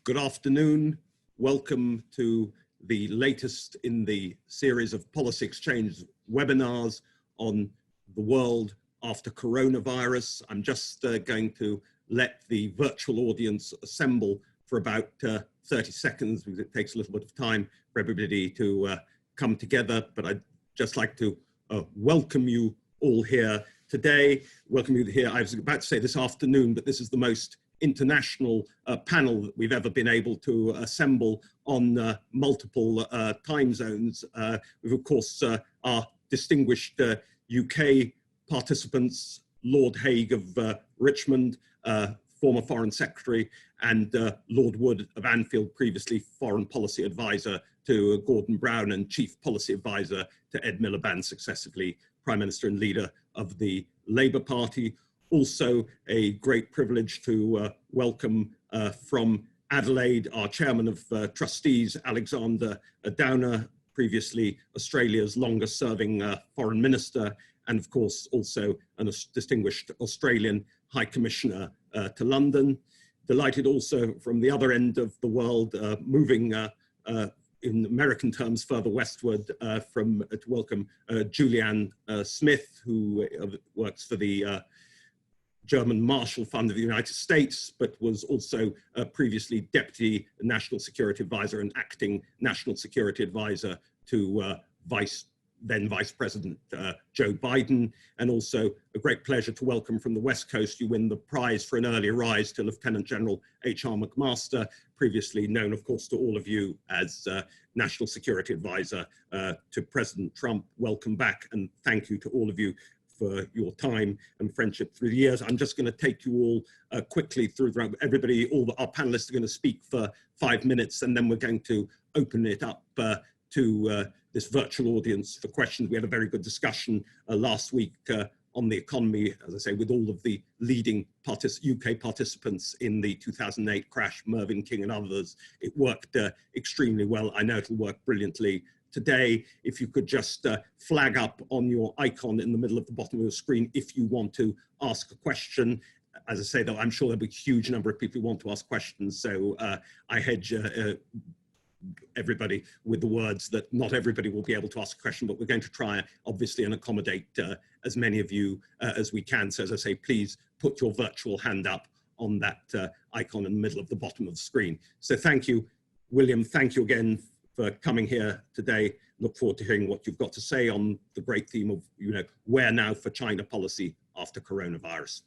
Good afternoon. Welcome to the latest in the series of Policy Exchange webinars on the world after coronavirus. I'm just going to let the virtual audience assemble for about 30 seconds because it takes a little bit of time for everybody to come together. But I'd just like to welcome you all here today. Welcome you here. I was about to say this afternoon, but this is the most international panel that we've ever been able to assemble on multiple time zones. We've of course our distinguished UK participants, Lord Hague of Richmond, former Foreign Secretary, and Lord Wood of Anfield, previously Foreign Policy Advisor to Gordon Brown and Chief Policy Advisor to Ed Miliband, successively Prime Minister and leader of the Labour Party. Also a great privilege to welcome from Adelaide, our Chairman of Trustees, Alexander Downer, previously Australia's longest serving Foreign Minister, and of course also a distinguished Australian High Commissioner to London. Delighted also from the other end of the world, moving in American terms further westward to welcome Julianne Smith, who works for the German Marshall Fund of the United States, but was also previously Deputy National Security Advisor and Acting National Security Advisor to then Vice President Joe Biden. And also a great pleasure to welcome from the West Coast, you win the prize for an early rise to Lieutenant General H R McMaster, previously known of course to all of you as National Security Advisor to President Trump. Welcome back, and thank you to all of you for your time and friendship through the years. I'm just going to take you all quickly through everybody. All our panelists are going to speak for 5 minutes, and then we're going to open it up to this virtual audience for questions. We had a very good discussion last week on the economy, as I say, with all of the leading UK participants in the 2008 crash, Mervyn King and others. It worked extremely well. I know it'll work brilliantly today. If you could just flag up on your icon in the middle of the bottom of the screen if you want to ask a question. As I say, though, I'm sure there'll be a huge number of people who want to ask questions, so I hedge everybody with the words that not everybody will be able to ask a question, but we're going to try, obviously, and accommodate as many of you as we can. So as I say, please put your virtual hand up on that icon in the middle of the bottom of the screen. So thank you, William. Thank you again for coming here today. Look forward to hearing what you've got to say on the great theme of, where now for China policy after coronavirus.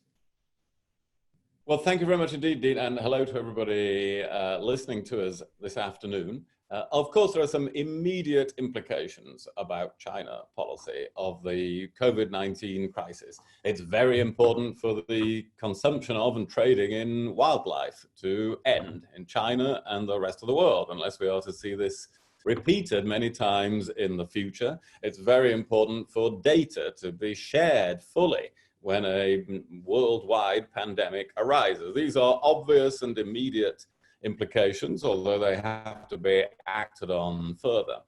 Well, thank you very much indeed, Dean, and hello to everybody listening to us this afternoon. Of course, there are some immediate implications about China policy of the COVID-19 crisis. It's very important for the consumption of and trading in wildlife to end in China and the rest of the world, unless we are to see this repeated many times in the future. It's very important for data to be shared fully when a worldwide pandemic arises. These are obvious and immediate implications, although they have to be acted on further.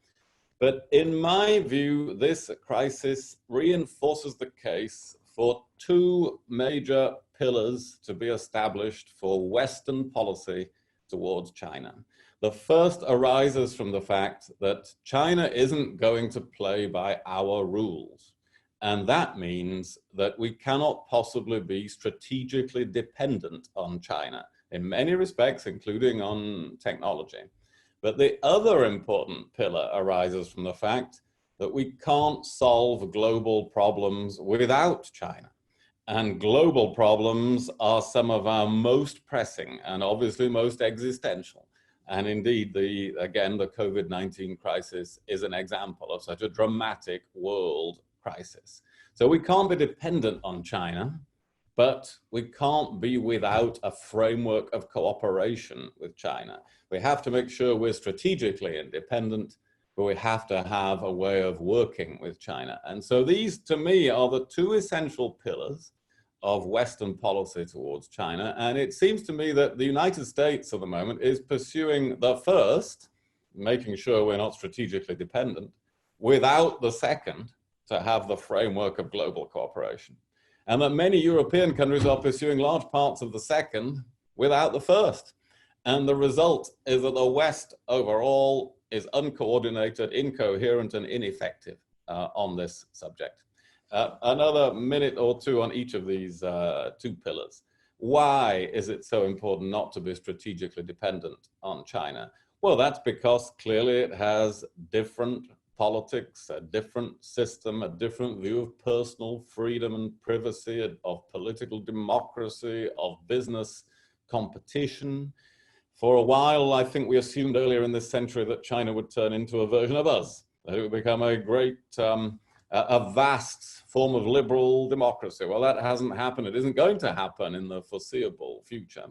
But in my view, this crisis reinforces the case for two major pillars to be established for Western policy towards China. The first arises from the fact that China isn't going to play by our rules. And that means that we cannot possibly be strategically dependent on China in many respects, including on technology. But the other important pillar arises from the fact that we can't solve global problems without China. And global problems are some of our most pressing and obviously most existential. And indeed, again, the COVID-19 crisis is an example of such a dramatic world crisis. So we can't be dependent on China, but we can't be without a framework of cooperation with China. We have to make sure we're strategically independent, but we have to have a way of working with China. And so these, to me, are the two essential pillars of Western policy towards China. And it seems to me that the United States at the moment is pursuing the first, making sure we're not strategically dependent, without the second, to have the framework of global cooperation. And that many European countries are pursuing large parts of the second without the first. And the result is that the West overall is uncoordinated, incoherent, and ineffective on this subject. Another minute or two on each of these two pillars. Why is it so important not to be strategically dependent on China? Well, that's because clearly it has different politics, a different system, a different view of personal freedom and privacy, of political democracy, of business competition. For a while, I think we assumed earlier in this century that China would turn into a version of us, that it would become a great, a vast form of liberal democracy. Well, that hasn't happened. It isn't going to happen in the foreseeable future.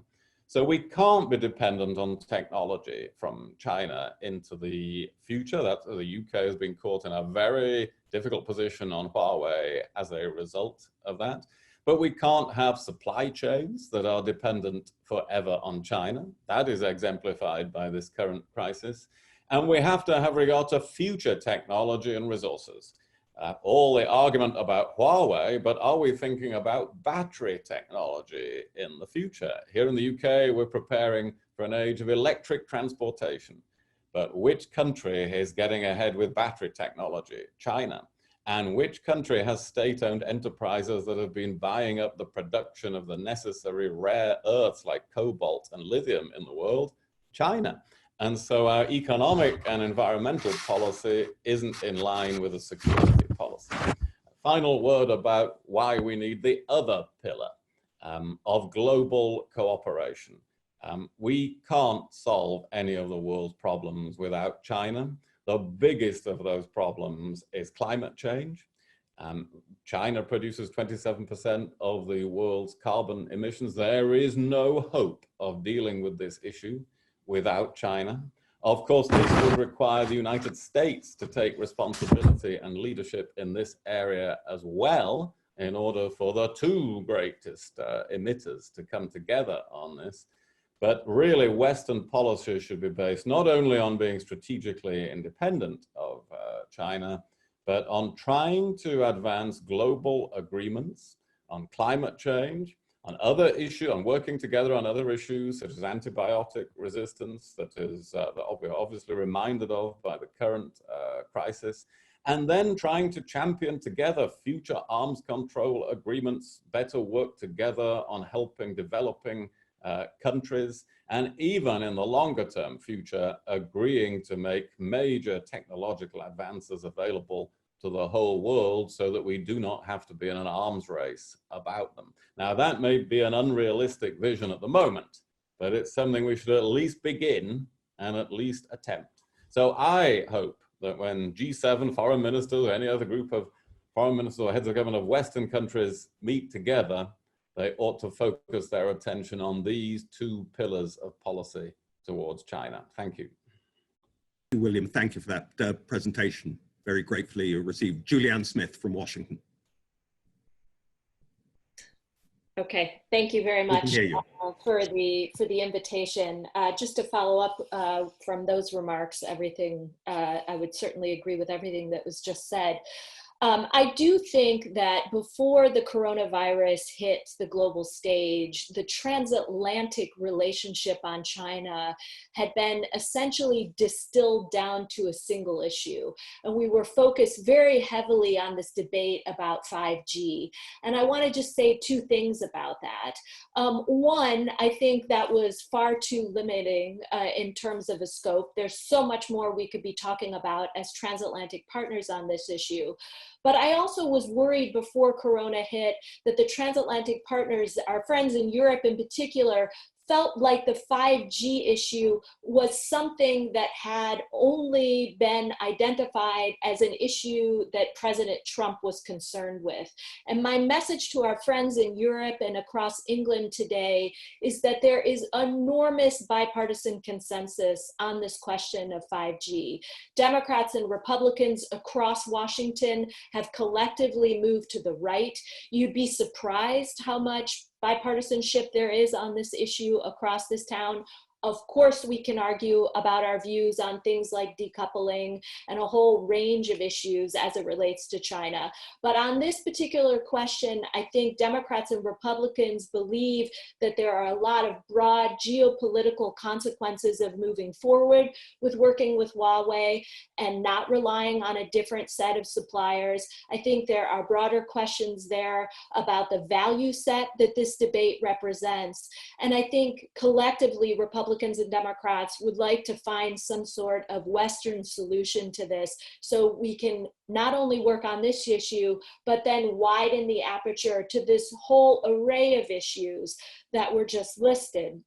So we can't be dependent on technology from China into the future. That the UK has been caught in a very difficult position on Huawei as a result of that. But we can't have supply chains that are dependent forever on China. That is exemplified by this current crisis. And we have to have regard to future technology and resources. All the argument about Huawei, but are we thinking about battery technology in the future? Here in the UK, we're preparing for an age of electric transportation. But which country is getting ahead with battery technology? China. And which country has state-owned enterprises that have been buying up the production of the necessary rare earths like cobalt and lithium in the world? China. And so our economic and environmental policy isn't in line with a security policy. Final word about why we need the other pillar of global cooperation. We can't solve any of the world's problems without China. The biggest of those problems is climate change. China produces 27% of the world's carbon emissions. There is no hope of dealing with this issue without China. Of course, this would require the United States to take responsibility and leadership in this area as well, in order for the two greatest emitters to come together on this. But really, Western policy should be based not only on being strategically independent of China, but on trying to advance global agreements on climate change, on other issues, on working together on other issues such as antibiotic resistance, that we're obviously reminded of by the current crisis, and then trying to champion together future arms control agreements, better work together on helping developing countries, and even in the longer term future, agreeing to make major technological advances available to the whole world so that we do not have to be in an arms race about them. Now, that may be an unrealistic vision at the moment, but it's something we should at least begin and at least attempt. So I hope that when G7 foreign ministers or any other group of foreign ministers or heads of government of Western countries meet together, they ought to focus their attention on these two pillars of policy towards China. Thank you. William, thank you for that presentation. Very gratefully received. Julianne Smith from Washington. Okay, thank you very much for the invitation. Just to follow up from those remarks, everything, I would certainly agree with everything that was just said. I do think that before the coronavirus hit the global stage, the transatlantic relationship on China had been essentially distilled down to a single issue. And we were focused very heavily on this debate about 5G. And I want to just say two things about that. One, I think that was far too limiting in terms of a scope. There's so much more we could be talking about as transatlantic partners on this issue. But I also was worried before Corona hit that the transatlantic partners, our friends in Europe in particular, felt like the 5G issue was something that had only been identified as an issue that President Trump was concerned with. And my message to our friends in Europe and across England today is that there is enormous bipartisan consensus on this question of 5G. Democrats and Republicans across Washington have collectively moved to the right. You'd be surprised how much bipartisanship there is on this issue across this town. Of course, we can argue about our views on things like decoupling and a whole range of issues as it relates to China. But on this particular question, I think Democrats and Republicans believe that there are a lot of broad geopolitical consequences of moving forward with working with Huawei and not relying on a different set of suppliers. I think there are broader questions there about the value set that this debate represents. And I think collectively, Republicans and Democrats would like to find some sort of Western solution to this so we can not only work on this issue, but then widen the aperture to this whole array of issues that were just listed.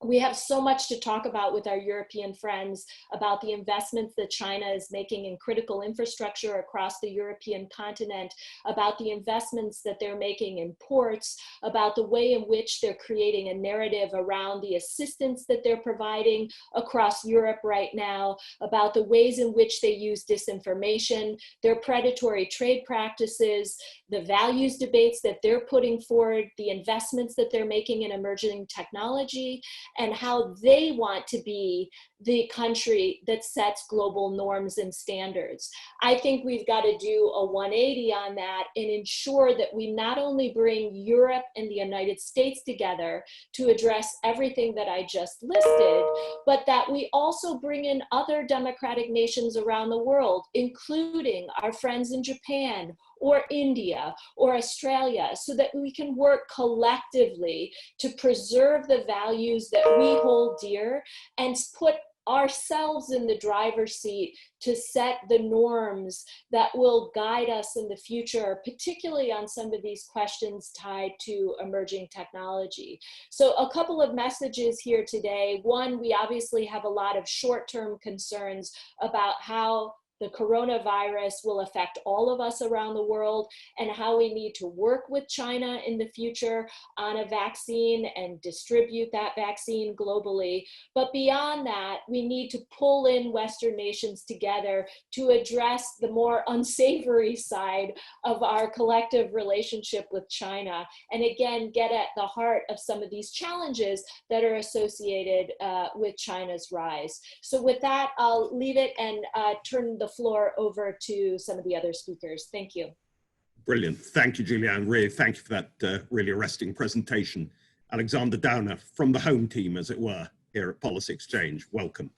We have so much to talk about with our European friends about the investments that China is making in critical infrastructure across the European continent, about the investments that they're making in ports, about the way in which they're creating a narrative around the assistance that they're providing across Europe right now, about the ways in which they use disinformation, their predatory trade practices, the values debates that they're putting forward, the investments that they're making in emerging technology, and how they want to be the country that sets global norms and standards. I think we've got to do a 180 on that and ensure that we not only bring Europe and the United States together to address everything that I just listed, but that we also bring in other democratic nations around the world, including our friends in Japan or India or Australia, so that we can work collectively to preserve the values that we hold dear and put ourselves in the driver's seat to set the norms that will guide us in the future, particularly on some of these questions tied to emerging technology. So a couple of messages here today. One, we obviously have a lot of short-term concerns about how the coronavirus will affect all of us around the world and how we need to work with China in the future on a vaccine and distribute that vaccine globally. But beyond that, we need to pull in Western nations together to address the more unsavory side of our collective relationship with China. And again, get at the heart of some of these challenges that are associated with China's rise. So with that, I'll leave it and turn the floor over to some of the other speakers. Thank you. Brilliant. Thank you, Julianne. Really, thank you for that really arresting presentation. Alexander Downer, from the home team, as it were, here at Policy Exchange. Welcome.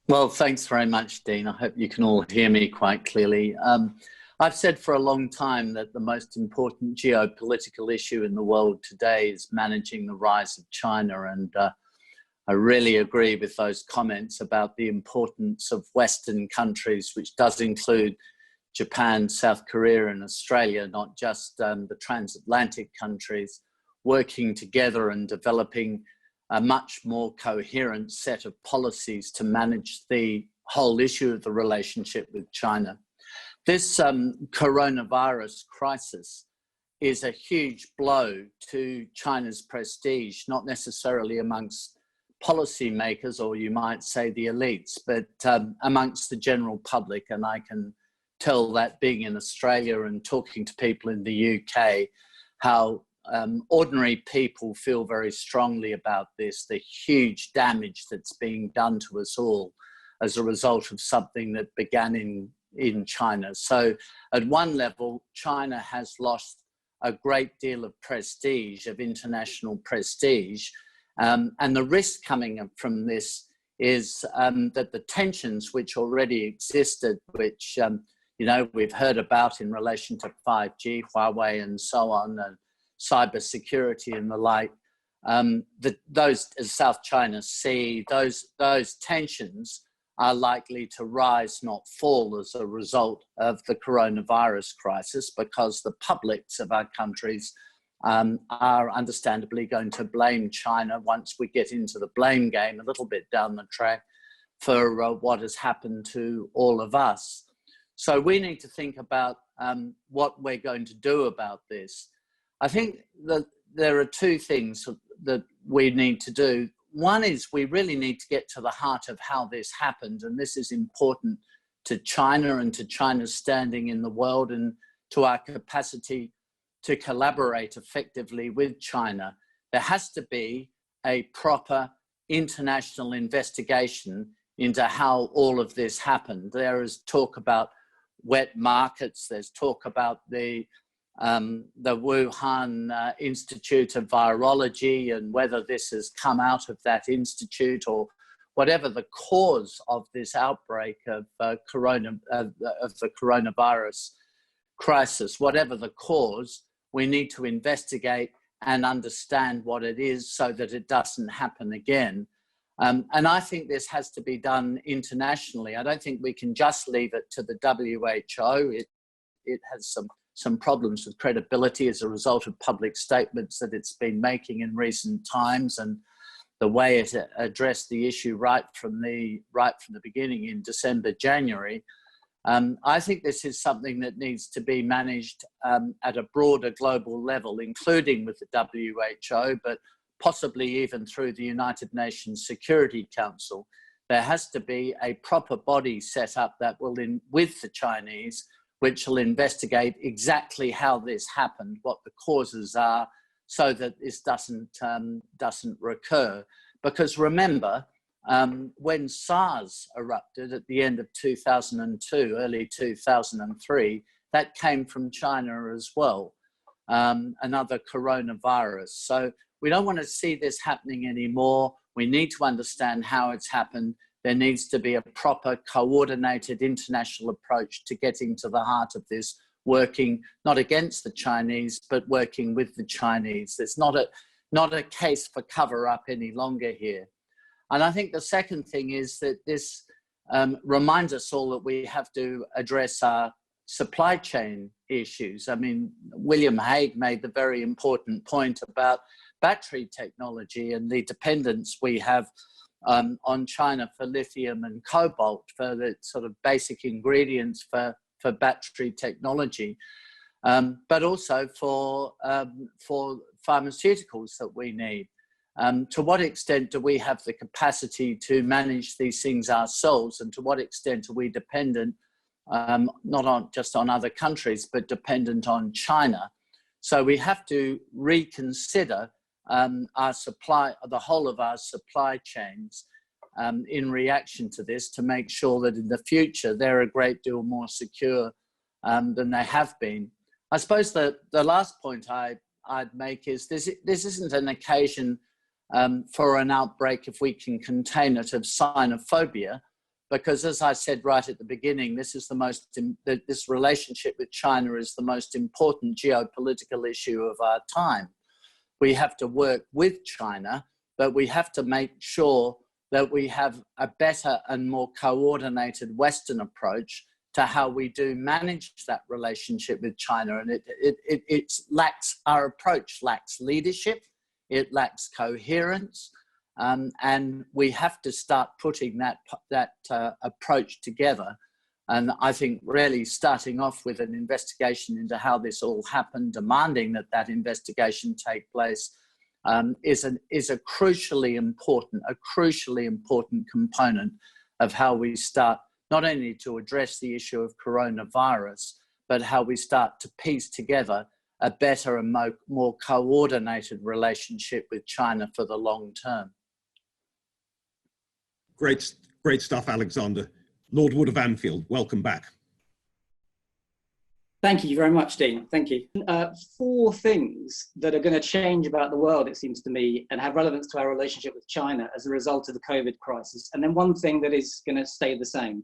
Well, thanks very much, Dean. I hope you can all hear me quite clearly. I've said for a long time that the most important geopolitical issue in the world today is managing the rise of China, and I really agree with those comments about the importance of Western countries, which does include Japan, South Korea and Australia, not just the transatlantic countries, working together and developing a much more coherent set of policies to manage the whole issue of the relationship with China. This coronavirus crisis is a huge blow to China's prestige, not necessarily amongst policymakers, or you might say the elites, but amongst the general public. And I can tell that being in Australia and talking to people in the UK, how ordinary people feel very strongly about this, the huge damage that's being done to us all as a result of something that began in China. So at one level, China has lost a great deal of prestige, of international prestige. And the risk coming up from this is that the tensions which already existed, which you know, we've heard about in relation to 5G, Huawei and so on, and cybersecurity and the like, those, as South China Sea, those tensions are likely to rise, not fall, as a result of the coronavirus crisis, because the publics of our countries are understandably going to blame China once we get into the blame game a little bit down the track for what has happened to all of us. So we need to think about what we're going to do about this. I think that there are two things that we need to do. One is we really need to get to the heart of how this happened, and this is important to China and to China's standing in the world and to our capacity to collaborate effectively with China. There has to be a proper international investigation into how all of this happened. There is talk about wet markets. There's talk about the Wuhan Institute of Virology and whether this has come out of that institute, or whatever the cause of this outbreak of the coronavirus crisis, whatever the cause, we need to investigate and understand what it is so that it doesn't happen again. And I think this has to be done internationally. I don't think we can just leave it to the WHO. It has some problems with credibility as a result of public statements that it's been making in recent times, and the way it addressed the issue right from the beginning in December, January. I think this is something that needs to be managed at a broader global level, including with the WHO, but possibly even through the United Nations Security Council. There has to be a proper body set up that will, with the Chinese, which will investigate exactly how this happened, what the causes are, so that this doesn't recur. Because remember, when SARS erupted at the end of 2002, early 2003, that came from China as well, another coronavirus. So we don't want to see this happening anymore. We need to understand how it's happened. There needs to be a proper coordinated international approach to getting to the heart of this, working not against the Chinese, but working with the Chinese. It's not a case for cover up any longer here. And I think the second thing is that this reminds us all that we have to address our supply chain issues. I mean, William Hague made the very important point about battery technology and the dependence we have on China for lithium and cobalt, for the sort of basic ingredients for battery technology, but also for pharmaceuticals that we need. To what extent do we have the capacity to manage these things ourselves, and to what extent are we dependent not just on other countries, but dependent on China? So we have to reconsider our supply, the whole of our supply chains in reaction to this, to make sure that in the future they're a great deal more secure than they have been. I suppose the last point I'd make is this isn't an occasion for an outbreak, if we can contain it, of xenophobia, because as I said right at the beginning, this relationship with China is the most important geopolitical issue of our time. We have to work with China, but we have to make sure that we have a better and more coordinated Western approach to how we do manage that relationship with China. And our approach lacks leadership, it lacks coherence, and we have to start putting that approach together. And I think really starting off with an investigation into how this all happened, demanding that investigation take place, is a crucially important component of how we start not only to address the issue of coronavirus, but how we start to piece together a better and more coordinated relationship with China for the long term. Great stuff, Alexander. Lord Wood of Anfield, welcome back. Thank you very much, Dean. Thank you. 4 things that are going to change about the world, it seems to me, and have relevance to our relationship with China as a result of the COVID crisis. And then one thing that is going to stay the same.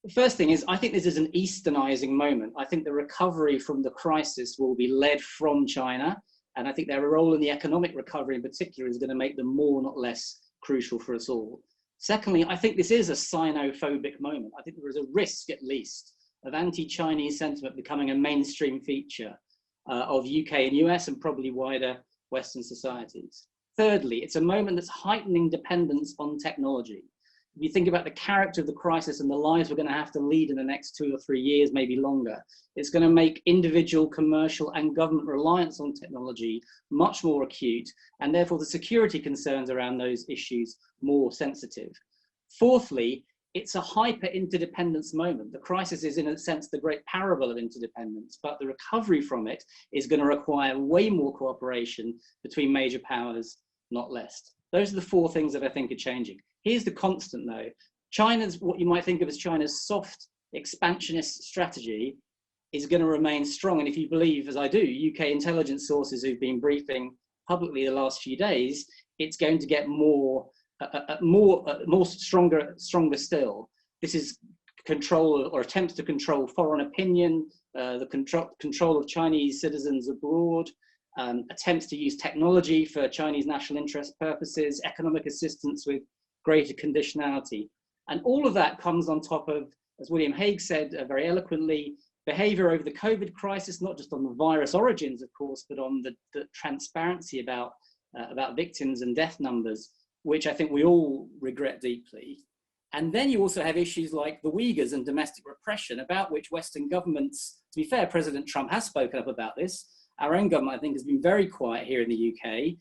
The first thing is, I think this is an Easternizing moment. I think the recovery from the crisis will be led from China. And I think their role in the economic recovery in particular is going to make them more, not less, crucial for us all. Secondly, I think this is a sinophobic moment. I think there is a risk, at least, of anti-Chinese sentiment becoming a mainstream feature of UK and US and probably wider Western societies. Thirdly, it's a moment that's heightening dependence on technology. If you think about the character of the crisis and the lives we're going to have to lead in the next 2 or 3 years, maybe longer, it's going to make individual, commercial and government reliance on technology much more acute, and therefore the security concerns around those issues more sensitive. Fourthly, it's a hyper-interdependence moment. The crisis is, in a sense, the great parable of interdependence, but the recovery from it is going to require way more cooperation between major powers, not less. Those are the four things that I think are changing. Here's the constant though. China's, what you might think of as China's soft expansionist strategy, is going to remain strong. And if you believe, as I do, UK intelligence sources who've been briefing publicly the last few days, it's going to get more stronger still. This is control or attempts to control foreign opinion, the control of Chinese citizens abroad, attempts to use technology for Chinese national interest purposes, economic assistance with greater conditionality. And all of that comes on top of, as William Hague said very eloquently, behavior over the COVID crisis, not just on the virus origins, of course, but on the transparency about victims and death numbers, which I think we all regret deeply. And then you also have issues like the Uyghurs and domestic repression, about which Western governments, to be fair, President Trump has spoken up about this. Our own government, I think, has been very quiet here in the UK.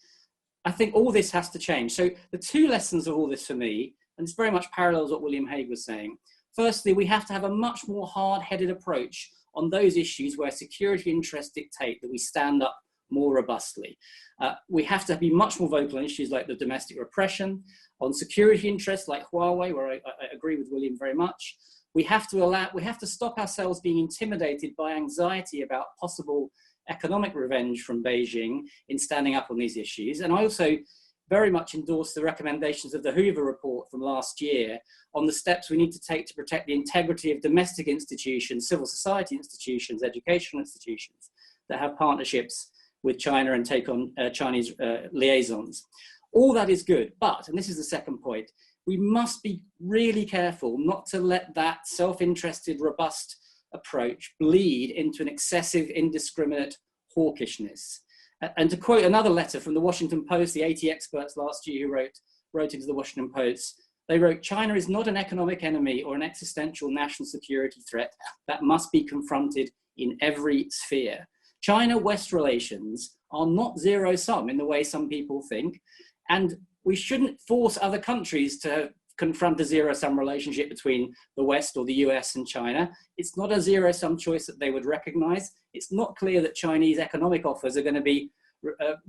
I think all this has to change. So the two lessons of all this for me, and it's very much parallels what William Hague was saying. Firstly, we have to have a much more hard-headed approach on those issues where security interests dictate that we stand up more robustly. We have to be much more vocal on issues like the domestic repression, on security interests like Huawei, where I agree with William very much. We have to stop ourselves being intimidated by anxiety about possible economic revenge from Beijing in standing up on these issues. And I also very much endorse the recommendations of the Hoover report from last year on the steps we need to take to protect the integrity of domestic institutions, civil society institutions, educational institutions that have partnerships with China and take on Chinese liaisons. All that is good, but, and this is the second point, we must be really careful not to let that self-interested, robust approach bleed into an excessive, indiscriminate hawkishness. And to quote another letter from the Washington Post, the 80 experts last year who wrote into the Washington Post, they wrote, "China is not an economic enemy or an existential national security threat that must be confronted in every sphere. China-West relations are not zero-sum in the way some people think, and we shouldn't force other countries to confront a zero-sum relationship between the West or the US and China. It's not a zero-sum choice that they would recognize. It's not clear that Chinese economic offers are going to be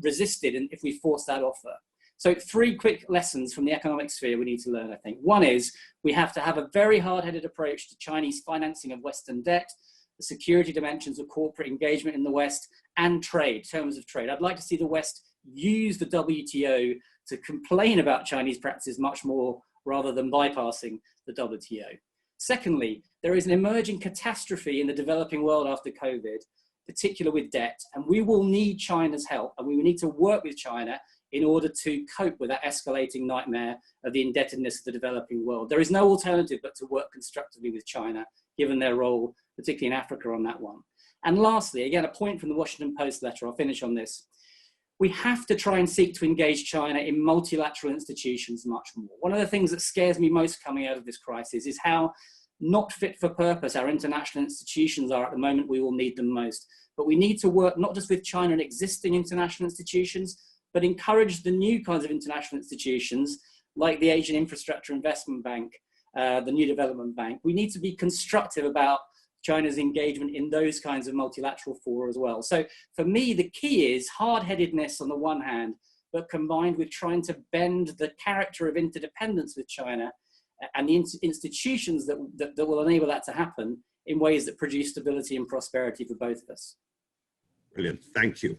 resisted if we force that offer." So 3 quick lessons from the economic sphere we need to learn, I think. One is we have to have a very hard-headed approach to Chinese financing of Western debt, the security dimensions of corporate engagement in the West, and trade, terms of trade. I'd like to see the West use the WTO to complain about Chinese practices much more rather than bypassing the WTO. Secondly, there is an emerging catastrophe in the developing world after COVID, particularly with debt, and we will need China's help, and we will need to work with China in order to cope with that escalating nightmare of the indebtedness of the developing world. There is no alternative but to work constructively with China, given their role, particularly in Africa, on that one. And lastly, again, a point from the Washington Post letter, I'll finish on this. We have to try and seek to engage China in multilateral institutions much more. One of the things that scares me most coming out of this crisis is how not fit for purpose our international institutions are at the moment. We will need them most. But we need to work not just with China and existing international institutions, but encourage the new kinds of international institutions like the Asian Infrastructure Investment Bank, the New Development Bank. We need to be constructive about China's engagement in those kinds of multilateral fora as well. So for me, the key is hard-headedness on the one hand, but combined with trying to bend the character of interdependence with China and the institutions that will enable that to happen in ways that produce stability and prosperity for both of us. Brilliant, thank you.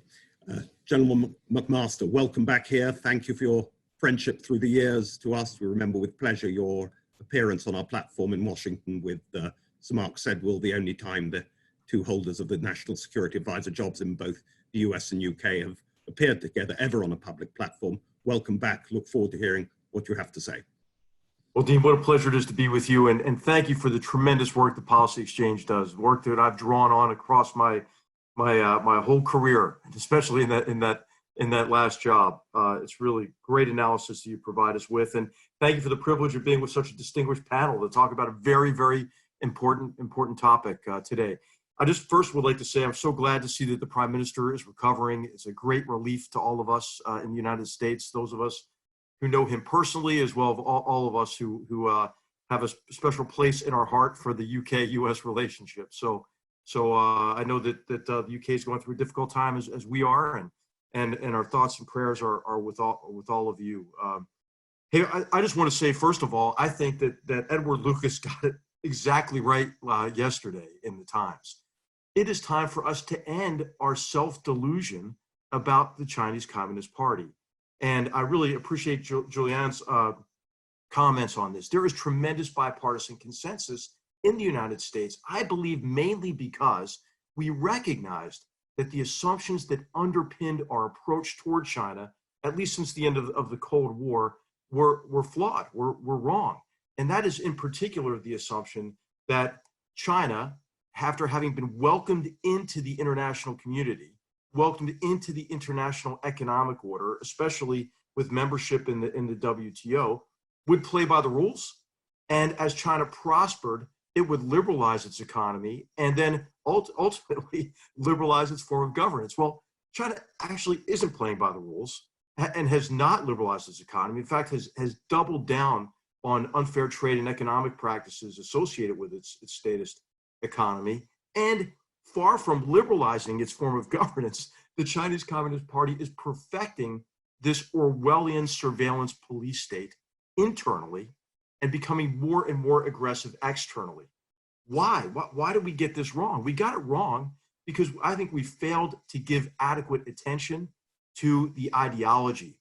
Gentleman McMaster, welcome back here. Thank you for your friendship through the years to us. We remember with pleasure your appearance on our platform in Washington with Sir Mark Sedwill, the only time the two holders of the National Security Advisor jobs in both the US and UK have appeared together ever on a public platform. Welcome back. Look forward to hearing what you have to say. Well, Dean, what a pleasure it is to be with you, and thank you for the tremendous work the Policy Exchange does, work that I've drawn on across my whole career, especially in that last job. It's really great analysis that you provide us with, and thank you for the privilege of being with such a distinguished panel to talk about a very, very important topic today. I just first would like to say I'm so glad to see that the Prime Minister is recovering. It's a great relief to all of us in the United States, those of us who know him personally, as well as all of us who have a special place in our heart for the UK-US relationship. So I know that the UK is going through a difficult time as we are, and and our thoughts and prayers are with all of you. Hey, I just want to say, first of all, I think that Edward Lucas got it exactly right yesterday in the Times. It is time for us to end our self-delusion about the Chinese Communist Party. And I really appreciate Julianne's comments on this. There is tremendous bipartisan consensus in the United States, I believe mainly because we recognized that the assumptions that underpinned our approach toward China, at least since the end of the Cold War, were flawed, were wrong. And that is in particular the assumption that China, after having been welcomed into the international community, welcomed into the international economic order, especially with membership in the WTO, would play by the rules. And as China prospered, it would liberalize its economy and then ultimately liberalize its form of governance. Well, China actually isn't playing by the rules and has not liberalized its economy. In fact, has doubled down on unfair trade and economic practices associated with its statist economy. And far from liberalizing its form of governance, the Chinese Communist Party is perfecting this Orwellian surveillance police state internally and becoming more and more aggressive externally. Why? Why did we get this wrong? We got it wrong because I think we failed to give adequate attention to the ideology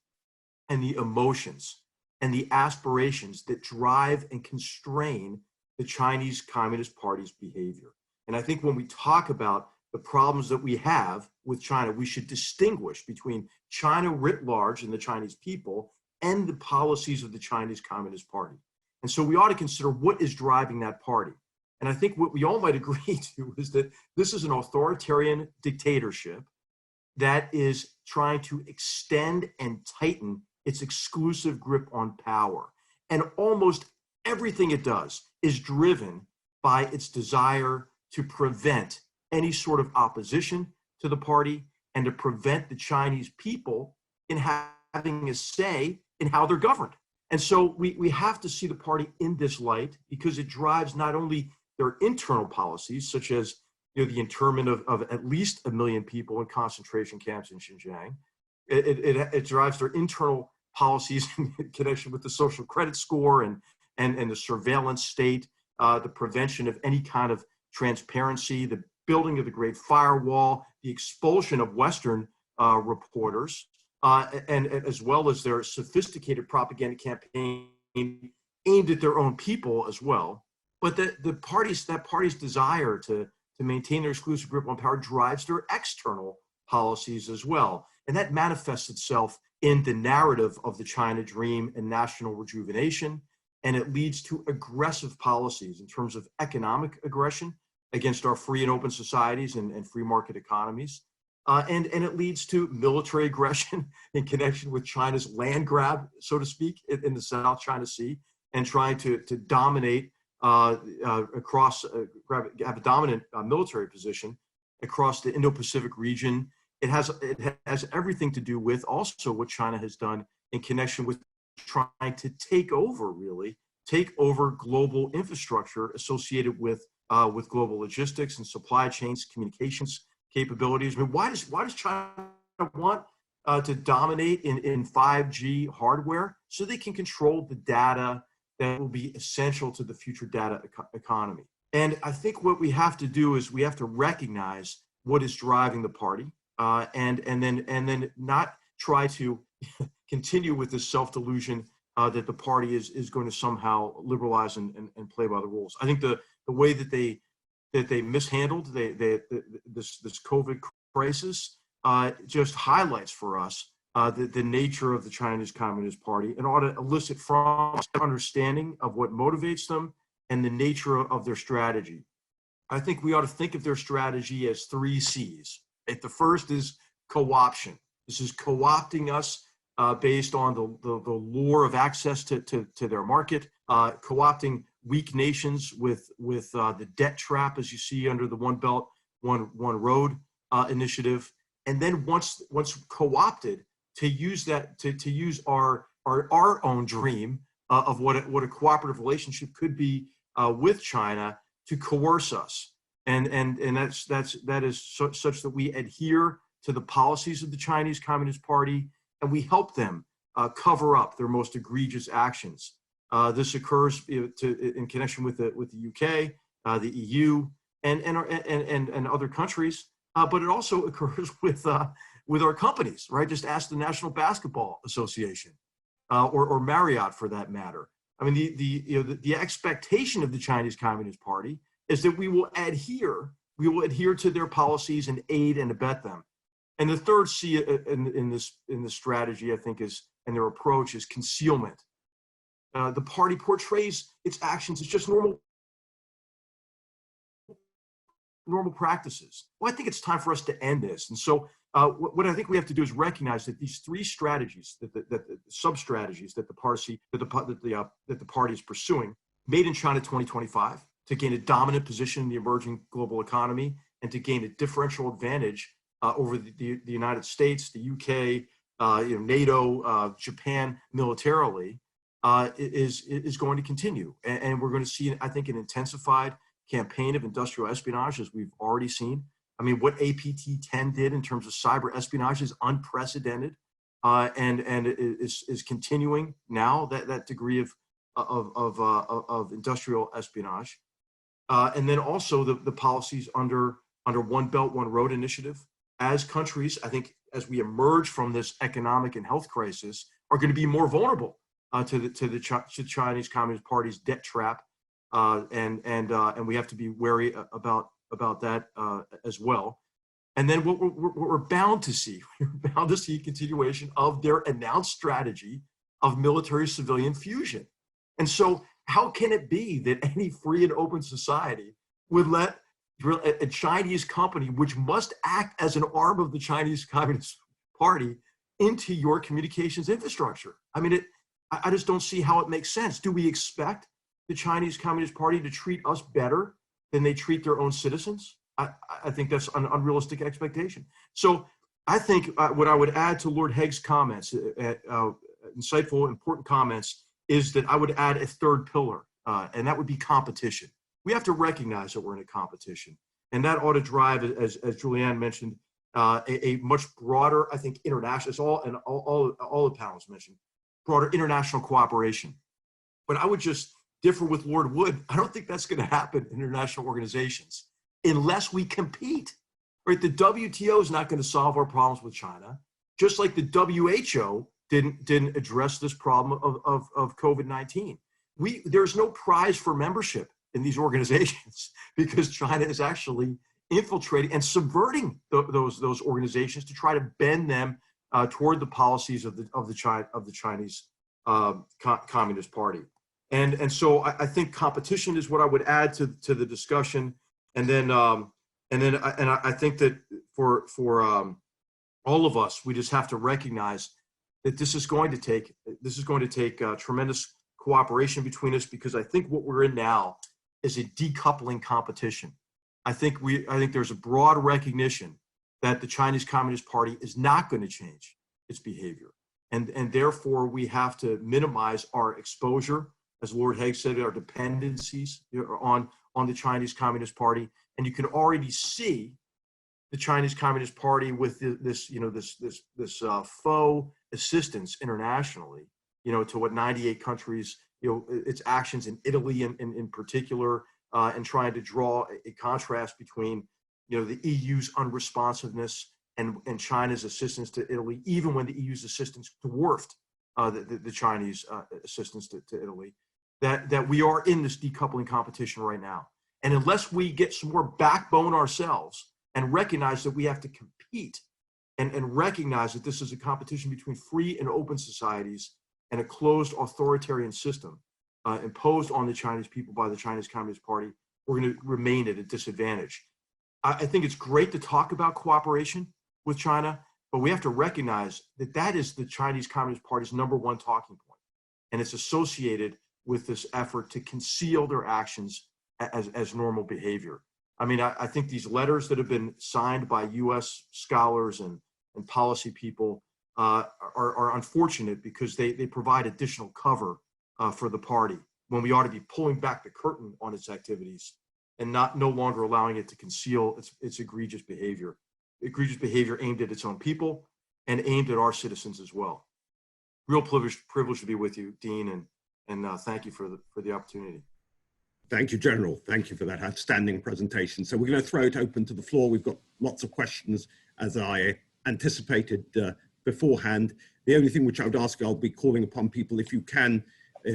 and the emotions and the aspirations that drive and constrain the Chinese Communist Party's behavior. And I think when we talk about the problems that we have with China, we should distinguish between China writ large and the Chinese people and the policies of the Chinese Communist Party. And so we ought to consider what is driving that party. And I think what we all might agree to is that this is an authoritarian dictatorship that is trying to extend and tighten its exclusive grip on power. And almost everything it does is driven by its desire to prevent any sort of opposition to the party and to prevent the Chinese people in having a say in how they're governed. And so we have to see the party in this light because it drives not only their internal policies, such as the internment of at least 1 million people in concentration camps in Xinjiang. It drives their internal policies in connection with the social credit score and the surveillance state, the prevention of any kind of transparency, the building of the Great Firewall, the expulsion of Western reporters, and as well as their sophisticated propaganda campaign aimed at their own people as well. But that party's desire to maintain their exclusive grip on power drives their external policies as well. And that manifests itself in the narrative of the China dream and national rejuvenation. And it leads to aggressive policies in terms of economic aggression against our free and open societies and free market economies. And it leads to military aggression in connection with China's land grab, so to speak, in the South China Sea, and trying to dominate have a dominant military position across the Indo-Pacific region. It has everything to do with also what China has done in connection with trying to take over global infrastructure associated with global logistics and supply chains, communications capabilities. I mean, why does China want to dominate in 5G hardware? So they can control the data that will be essential to the future data economy. And I think what we have to do is we have to recognize what is driving the party, and then not try to continue with this self-delusion that the party is going to somehow liberalize and play by the rules. I think the way that they mishandled this COVID crisis just highlights for us the nature of the Chinese Communist Party and ought to elicit from us an understanding of what motivates them and the nature of their strategy. I think we ought to think of their strategy as 3 C's. The first is co-option. This is co-opting us based on the lure of access to their market, co-opting weak nations with the debt trap, as you see under the One Belt, One Road initiative. And then once co-opted, to use that to use our own dream of what a cooperative relationship could be with China to coerce us, and that is such that we adhere to the policies of the Chinese Communist Party, and we help them cover up their most egregious actions. This occurs in connection with the UK, the EU, and other countries, but it also occurs with our companies, right? Just ask the National Basketball Association or Marriott, for that matter. I mean, the expectation of the Chinese Communist Party is that we will adhere to their policies and aid and abet them. And the third C in this strategy, I think, and their approach is concealment. The party portrays its actions as just normal practices. Well, I think it's time for us to end this. And so what I think we have to do is recognize that these three strategies, that the sub-strategies that the party is pursuing, made in China 2025, to gain a dominant position in the emerging global economy and to gain a differential advantage over the United States, the UK, NATO, Japan militarily, is going to continue. And we're going to see, I think, an intensified campaign of industrial espionage, as we've already seen. I mean, what APT-10 did in terms of cyber espionage is unprecedented, and is continuing now, that degree of industrial espionage. And then also the policies under One Belt, One Road initiative. As countries, I think, as we emerge from this economic and health crisis, are going to be more vulnerable to the Chinese Communist Party's debt trap, and we have to be wary about that as well. And then what we're bound to see, a continuation of their announced strategy of military-civilian fusion. And so, how can it be that any free and open society would let a Chinese company, which must act as an arm of the Chinese Communist Party, into your communications infrastructure? I mean, I just don't see how it makes sense. Do we expect the Chinese Communist Party to treat us better than they treat their own citizens? I think that's an unrealistic expectation. So I think what I would add to Lord Hague's comments, insightful, important comments, is that I would add a third pillar, and that would be competition. We have to recognize that we're in a competition, and that ought to drive, as Julianne mentioned, a much broader, I think, international, all the panels mentioned, broader international cooperation. But I would just differ with Lord Wood. I don't think that's going to happen in international organizations unless we compete. Right? The WTO is not going to solve our problems with China, just like the WHO didn't address this problem of COVID-19. There's no prize for membership in these organizations because China is actually infiltrating and subverting those organizations to try to bend them toward the policies of the Chinese Communist Party. And so I think competition is what I would add to the discussion. And then I think that for all of us, we just have to recognize that this is going to take tremendous cooperation between us, because I think what we're in now is a decoupling competition. I think there's a broad recognition that the Chinese Communist Party is not going to change its behavior, and therefore we have to minimize our exposure, as Lord Hague said, our dependencies on the Chinese Communist Party. And you can already see the Chinese Communist Party with this faux assistance internationally, to what 98 countries, its actions in Italy in particular, and trying to draw a contrast between, the EU's unresponsiveness and China's assistance to Italy, even when the EU's assistance dwarfed the Chinese assistance to Italy, that we are in this decoupling competition right now. And unless we get some more backbone ourselves and recognize that we have to compete and recognize that this is a competition between free and open societies and a closed authoritarian system imposed on the Chinese people by the Chinese Communist Party, we're going to remain at a disadvantage. I think it's great to talk about cooperation with China, but we have to recognize that that is the Chinese Communist Party's #1 talking point. And it's associated with this effort to conceal their actions as normal behavior. I mean, I think these letters that have been signed by US scholars and policy people are unfortunate, because they provide additional cover for the party when we ought to be pulling back the curtain on its activities and no longer allowing it to conceal its egregious behavior. egregious behavior aimed at its own people and aimed at our citizens as well. Real privilege to be with you, Dean, and thank you for the opportunity. Thank you, General. Thank you for that outstanding presentation. So we're going to throw it open to the floor. We've got lots of questions, as I anticipated beforehand. The only thing which I would ask, I'll be calling upon people, if you can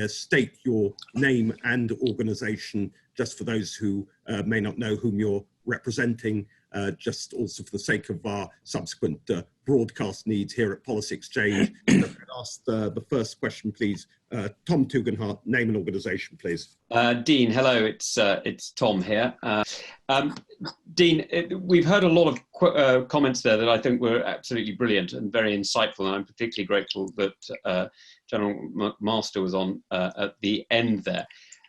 state your name and organization, just for those who may not know whom you're representing, just also for the sake of our subsequent broadcast needs here at Policy Exchange. I'd ask the first question, please. Tom Tugendhat, name and organization, please. Dean, hello, it's Tom here. Dean, we've heard a lot of comments there that I think were absolutely brilliant and very insightful, and I'm particularly grateful that General McMaster was on at the end there.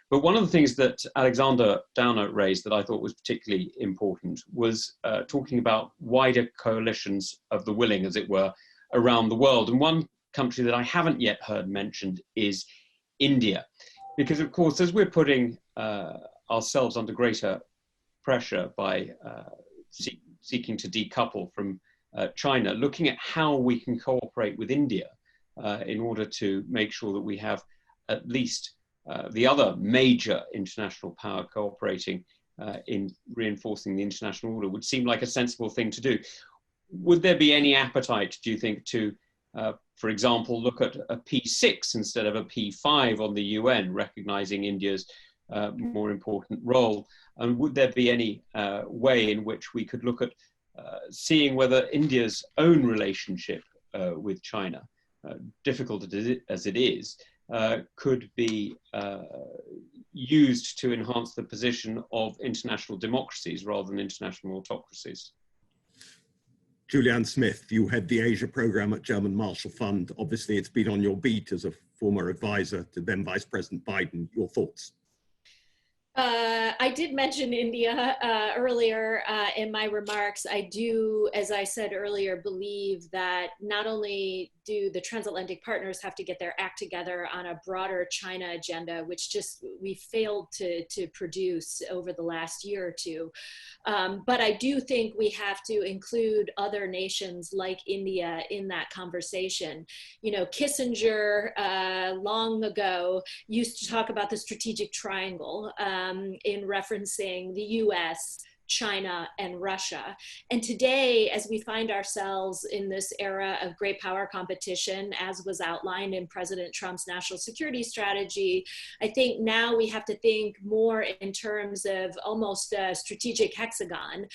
But one of the things that Alexander Downer raised that I thought was particularly important was talking about wider coalitions of the willing, as it were, around the world. And one country that I haven't yet heard mentioned is India. Because, of course, as we're putting ourselves under greater pressure by seeking to decouple from China, looking at how we can cooperate with India in order to make sure that we have at least the other major international power cooperating in reinforcing the international order would seem like a sensible thing to do. Would there be any appetite, do you think, to, for example, look at a P6 instead of a P5 on the UN, recognizing India's more important role? And would there be any way in which we could look at seeing whether India's own relationship with China, difficult as it is, could be used to enhance the position of international democracies rather than international autocracies? Julianne Smith, you head the Asia program at German Marshall Fund. Obviously, it's been on your beat as a former advisor to then Vice President Biden. Your thoughts? I did mention India earlier in my remarks. I do, as I said earlier, believe that not only do the transatlantic partners have to get their act together on a broader China agenda, which just we failed to produce over the last year or two, but I do think we have to include other nations like India in that conversation. You know, Kissinger long ago used to talk about the strategic triangle in referencing the US, China, and Russia. And today, as we find ourselves in this era of great power competition, as was outlined in President Trump's national security strategy, I think now we have to think more in terms of almost a strategic hexagon,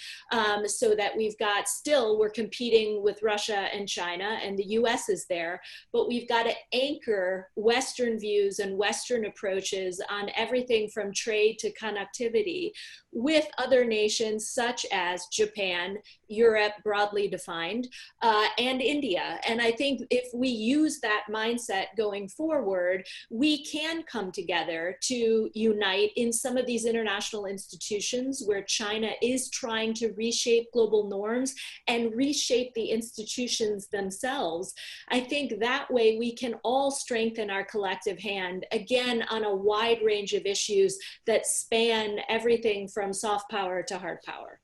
so that we've got we're competing with Russia and China, and the US is there, but we've got to anchor Western views and Western approaches on everything from trade to connectivity with other nations such as Japan, Europe broadly defined, and India. And I think if we use that mindset going forward, we can come together to unite in some of these international institutions where China is trying to reshape global norms and reshape the institutions themselves. I think that way we can all strengthen our collective hand, again, on a wide range of issues that span everything from soft power to hard power.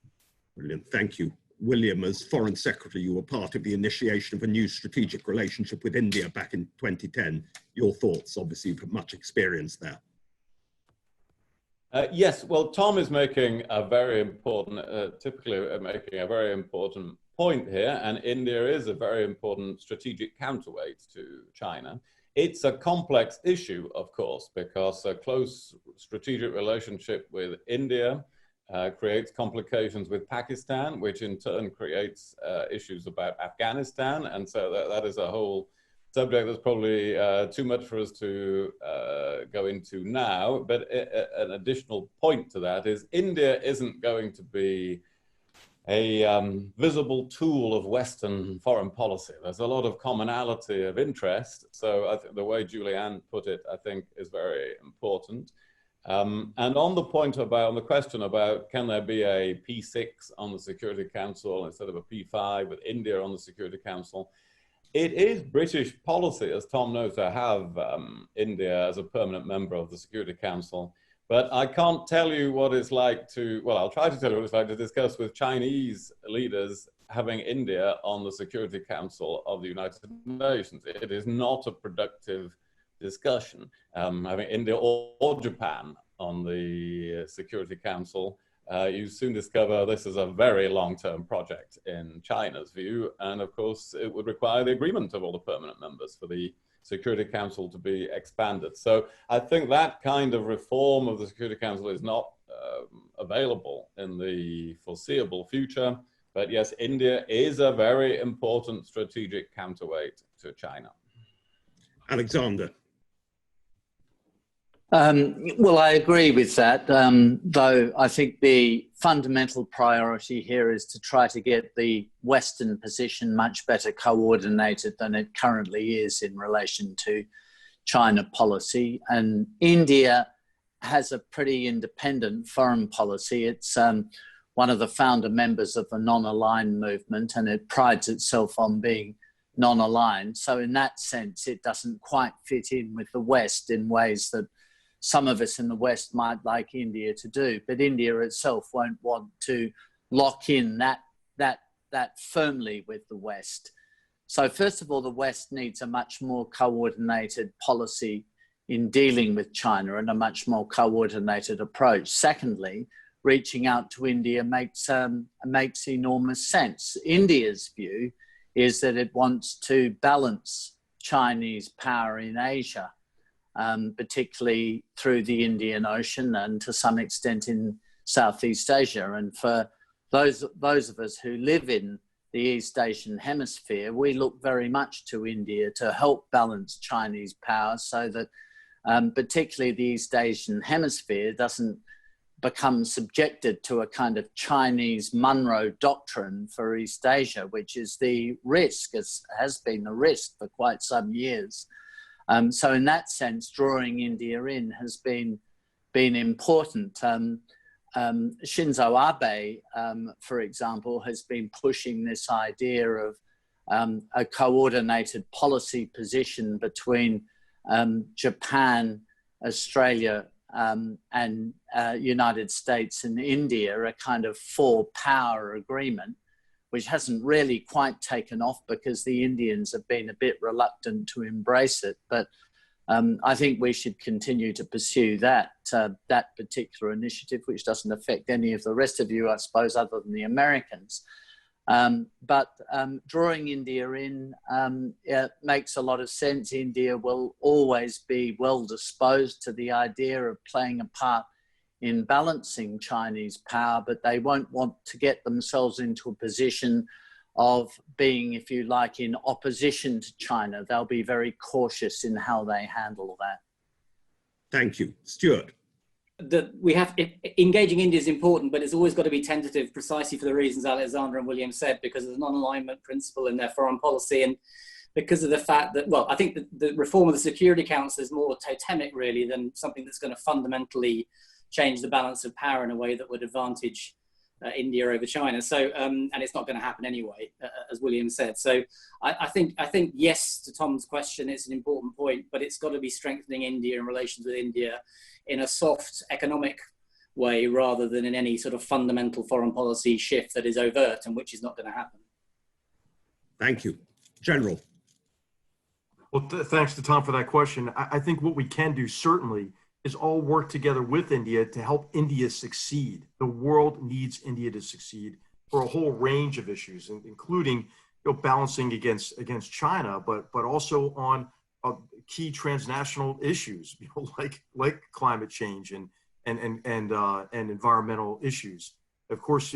Brilliant, thank you. William, as Foreign Secretary, you were part of the initiation of a new strategic relationship with India back in 2010. Your thoughts? Obviously, you've got much experience there. Yes, well, Tom is making a very important, typically making a very important point here, and India is a very important strategic counterweight to China. It's a complex issue, of course, because a close strategic relationship with India creates complications with Pakistan, which in turn creates issues about Afghanistan. And so that is a whole subject that's probably too much for us to go into now. But an additional point to that is India isn't going to be a visible tool of Western foreign policy. There's a lot of commonality of interest. So I think the way Julianne put it, I think, is very important. And on the question about can there be a P6 on the Security Council instead of a P5 with India on the Security Council, it is British policy, as Tom knows, to have India as a permanent member of the Security Council. But I can't tell you what it's like to, well, I'll try to tell you what it's like to discuss with Chinese leaders having India on the Security Council of the United Nations. It is not a productive discussion. Having India or Japan on the Security Council, you soon discover this is a very long-term project in China's view. And of course, it would require the agreement of all the permanent members for the Security Council to be expanded. So I think that kind of reform of the Security Council is not available in the foreseeable future. But yes, India is a very important strategic counterweight to China. Alexander. Well, I agree with that, though I think the fundamental priority here is to try to get the Western position much better coordinated than it currently is in relation to China policy. And India has a pretty independent foreign policy. It's one of the founder members of the non-aligned movement, and it prides itself on being non-aligned. So in that sense, it doesn't quite fit in with the West in ways that some of us in the West might like India to do, but India itself won't want to lock in that firmly with the West. So first of all, the West needs a much more coordinated policy in dealing with China and a much more coordinated approach. Secondly, reaching out to India makes enormous sense. India's view is that it wants to balance Chinese power in Asia, particularly through the Indian Ocean and to some extent in Southeast Asia. And for those of us who live in the East Asian hemisphere, we look very much to India to help balance Chinese power so that particularly the East Asian hemisphere doesn't become subjected to a kind of Chinese Monroe doctrine for East Asia, which is the risk, has been the risk for quite some years. So in that sense, drawing India in has been important. Shinzo Abe, for example, has been pushing this idea of a coordinated policy position between Japan, Australia, and United States and India, a kind of four-power agreement, which hasn't really quite taken off because the Indians have been a bit reluctant to embrace it. But I think we should continue to pursue that particular initiative, which doesn't affect any of the rest of you, I suppose, other than the Americans. But drawing India in makes a lot of sense. India will always be well disposed to the idea of playing a part in balancing Chinese power, but they won't want to get themselves into a position of being, if you like, in opposition to China. They'll be very cautious in how they handle that. Thank you. Stuart. Engaging India is important, but it's always got to be tentative, precisely for the reasons Alexander and William said, because of the non-alignment principle in their foreign policy, and because of the fact that, well, I think the reform of the Security Council is more totemic, really, than something that's going to fundamentally change the balance of power in a way that would advantage India over China. So, and it's not going to happen anyway, as William said. So I think yes, to Tom's question, it's an important point, but it's got to be strengthening India and relations with India in a soft economic way rather than in any sort of fundamental foreign policy shift that is overt and which is not going to happen. Thank you. General. Well, thanks to Tom for that question. I think what we can do certainly is all work together with India to help India succeed. The world needs India to succeed for a whole range of issues, including balancing against China, but also on key transnational issues, like climate change and environmental issues. Of course,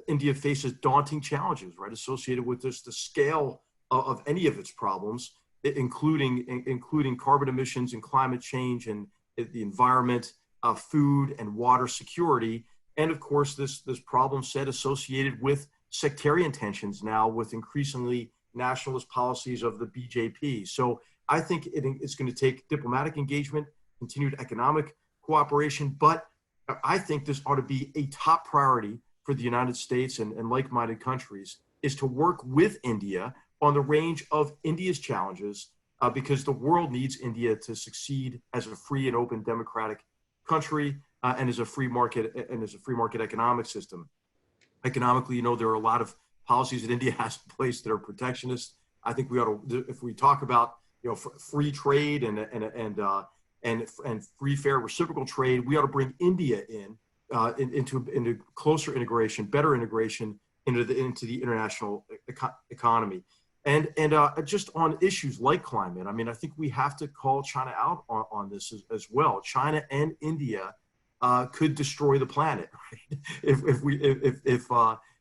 India faces daunting challenges, right, associated with the scale of any of its problems, including carbon emissions and climate change and the environment, food and water security, and of course this problem set associated with sectarian tensions now with increasingly nationalist policies of the BJP. So I think it's going to take diplomatic engagement, continued economic cooperation, but I think this ought to be a top priority for the United States and like-minded countries, is to work with India on the range of India's challenges, because the world needs India to succeed as a free and open democratic country and as a free market economic system. Economically, there are a lot of policies that India has in place that are protectionist. I think we ought to, if we talk about free trade and free, fair, reciprocal trade, we ought to bring India into closer integration, better integration into the international economy. And just on issues like climate, I mean, I think we have to call China out on this as well. China and India could destroy the planet, right?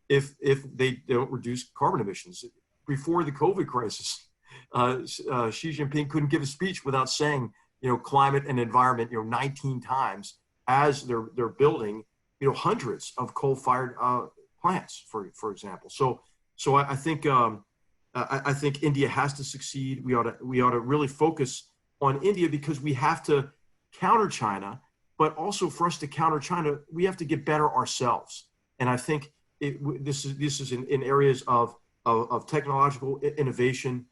If they don't reduce carbon emissions. Before the COVID crisis, Xi Jinping couldn't give a speech without saying, climate and environment, 19 times, as they're building, hundreds of coal-fired plants, for example. So I think India has to succeed. We ought to really focus on India, because we have to counter China, but also for us to counter China, we have to get better ourselves. And I think this is in areas of technological innovation,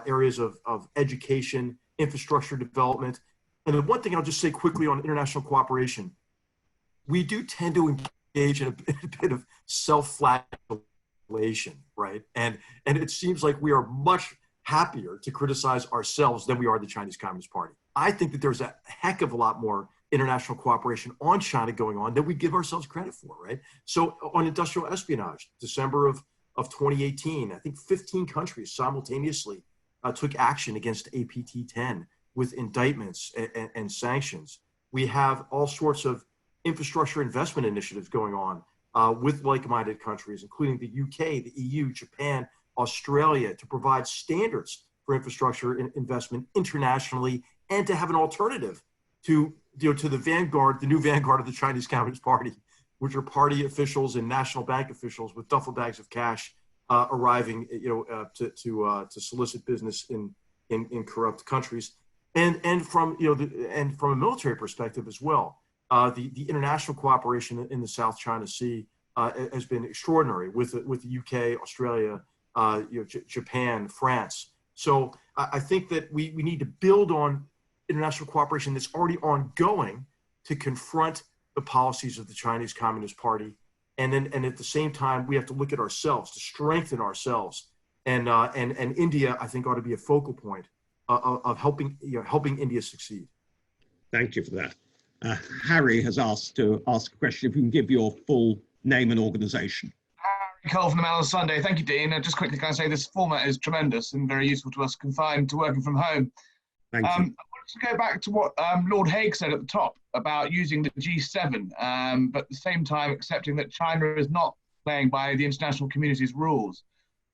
areas of education, infrastructure development. And the one thing I'll just say quickly on international cooperation, we do tend to engage in a bit of self-flagellation, right? And it seems like we are much happier to criticize ourselves than we are the Chinese Communist Party. I think that there's a heck of a lot more international cooperation on China going on than we give ourselves credit for, right? So on industrial espionage, December of 2018, I think 15 countries simultaneously took action against APT-10 with indictments and sanctions. We have all sorts of infrastructure investment initiatives going on with like-minded countries, including the UK, the EU, Japan, Australia, to provide standards for infrastructure investment internationally, and to have an alternative to the vanguard, the new vanguard of the Chinese Communist Party, which are party officials and national bank officials with duffel bags of cash arriving, to solicit business in corrupt countries, and from a military perspective as well. The international cooperation in the South China Sea has been extraordinary with the UK, Australia, Japan, France. So I think that we need to build on international cooperation that's already ongoing to confront the policies of the Chinese Communist Party. And at the same time, we have to look at ourselves to strengthen ourselves. And India, I think, ought to be a focal point of helping India succeed. Thank you for that. Harry has asked to ask a question. If you can give your full name and organisation. Harry Cole from the Mail on Sunday. Thank you, Dean. Just quickly, can I say this format is tremendous and very useful to us confined to working from home. Thank you. I wanted to go back to what Lord Hague said at the top about using the G7, but at the same time accepting that China is not playing by the international community's rules.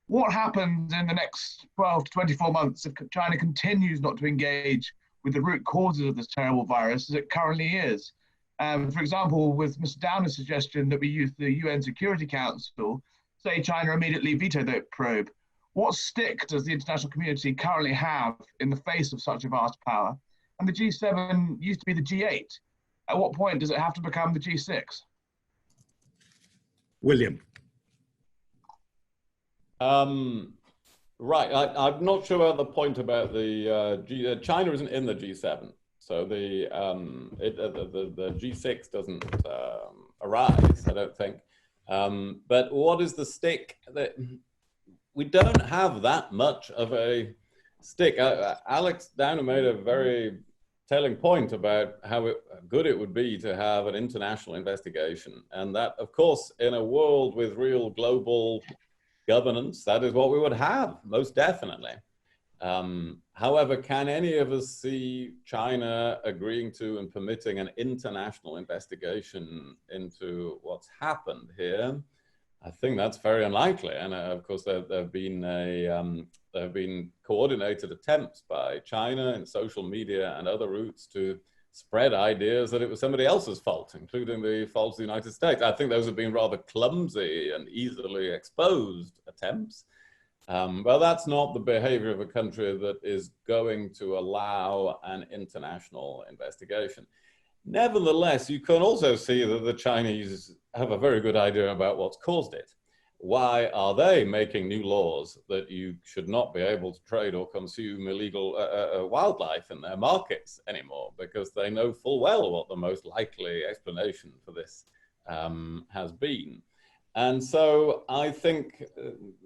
What happens in the next 12 to 24 months if China continues not to engage with the root causes of this terrible virus as it currently is? For example, with Mr. Downer's suggestion that we use the UN Security Council, say China immediately veto the probe. What stick does the international community currently have in the face of such a vast power? And the G7 used to be the G8. At what point does it have to become the G6? William. Right, I'm not sure about the point about the China isn't in the G7, so the G6 doesn't arise, I don't think. But what is the stick? That we don't have that much of a stick. Alex Downer made a very telling point about how good it would be to have an international investigation, and that, of course, in a world with real global governance, that is what we would have, most definitely. However, can any of us see China agreeing to and permitting an international investigation into what's happened here? I think that's very unlikely. And of course, there have been coordinated attempts by China in social media and other routes to spread ideas that it was somebody else's fault, including the faults of the United States. I think those have been rather clumsy and easily exposed attempts. Well, that's not the behavior of a country that is going to allow an international investigation. Nevertheless, you can also see that the Chinese have a very good idea about what's caused it. Why are they making new laws that you should not be able to trade or consume illegal wildlife in their markets anymore? Because they know full well what the most likely explanation for this has been. And so I think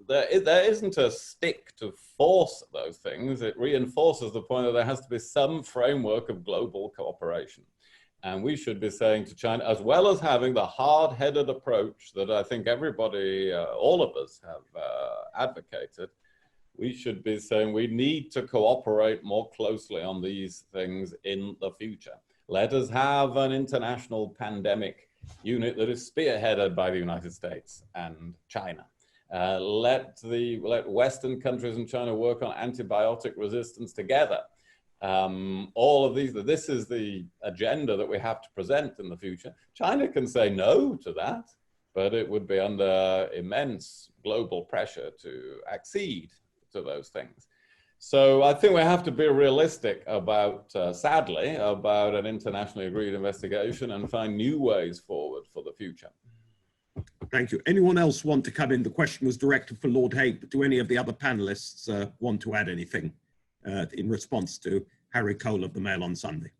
there isn't a stick to force those things. It reinforces the point that there has to be some framework of global cooperation. And we should be saying to China, as well as having the hard-headed approach that I think everybody, all of us have advocated, we should be saying we need to cooperate more closely on these things in the future. Let us have an international pandemic unit that is spearheaded by the United States and China. Let Western countries and China work on antibiotic resistance together. All of these, this is the agenda that we have to present in the future. China can say no to that, but it would be under immense global pressure to accede to those things. So I think we have to be realistic about, sadly, about an internationally agreed investigation and find new ways forward for the future. Thank you. Anyone else want to come in? The question was directed for Lord Hague, but do any of the other panelists want to add anything in response to Harry Cole of the Mail on Sunday?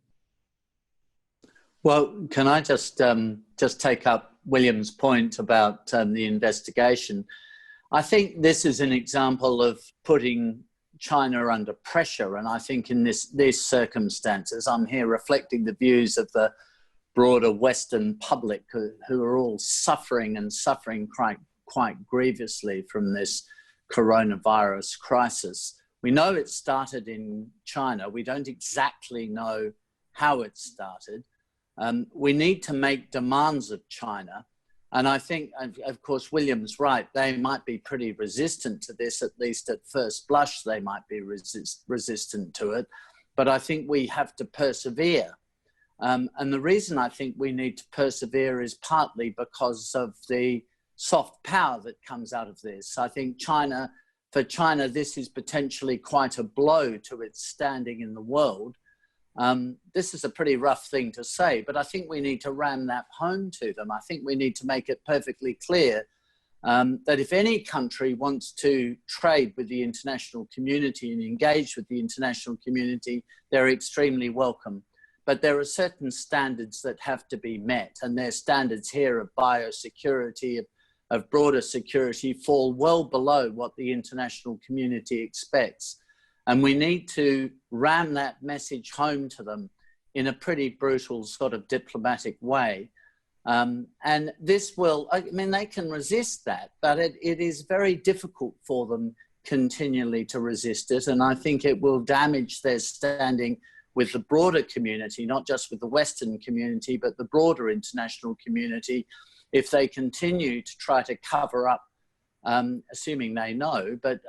Well, can I just take up William's point about the investigation? I think this is an example of putting China under pressure, and I think in these circumstances, I'm here reflecting the views of the broader Western public who are all suffering quite grievously from this coronavirus crisis. We know it started in China. We don't exactly know how it started. We need to make demands of China. And I think, of course, William's right. They might be pretty resistant to this, at least at first blush, they might be resistant to it. But I think we have to persevere. And the reason I think we need to persevere is partly because of the soft power that comes out of this. I think for China, this is potentially quite a blow to its standing in the world. This is a pretty rough thing to say, but I think we need to ram that home to them. I think we need to make it perfectly clear that if any country wants to trade with the international community and engage with the international community, they're extremely welcome. But there are certain standards that have to be met, and their standards here of biosecurity, of broader security, fall well below what the international community expects. And we need to ram that message home to them in a pretty brutal sort of diplomatic way. And this will, I mean, they can resist that, but it is very difficult for them continually to resist it. And I think it will damage their standing with the broader community, not just with the Western community, but the broader international community, if they continue to try to cover up, assuming they know, but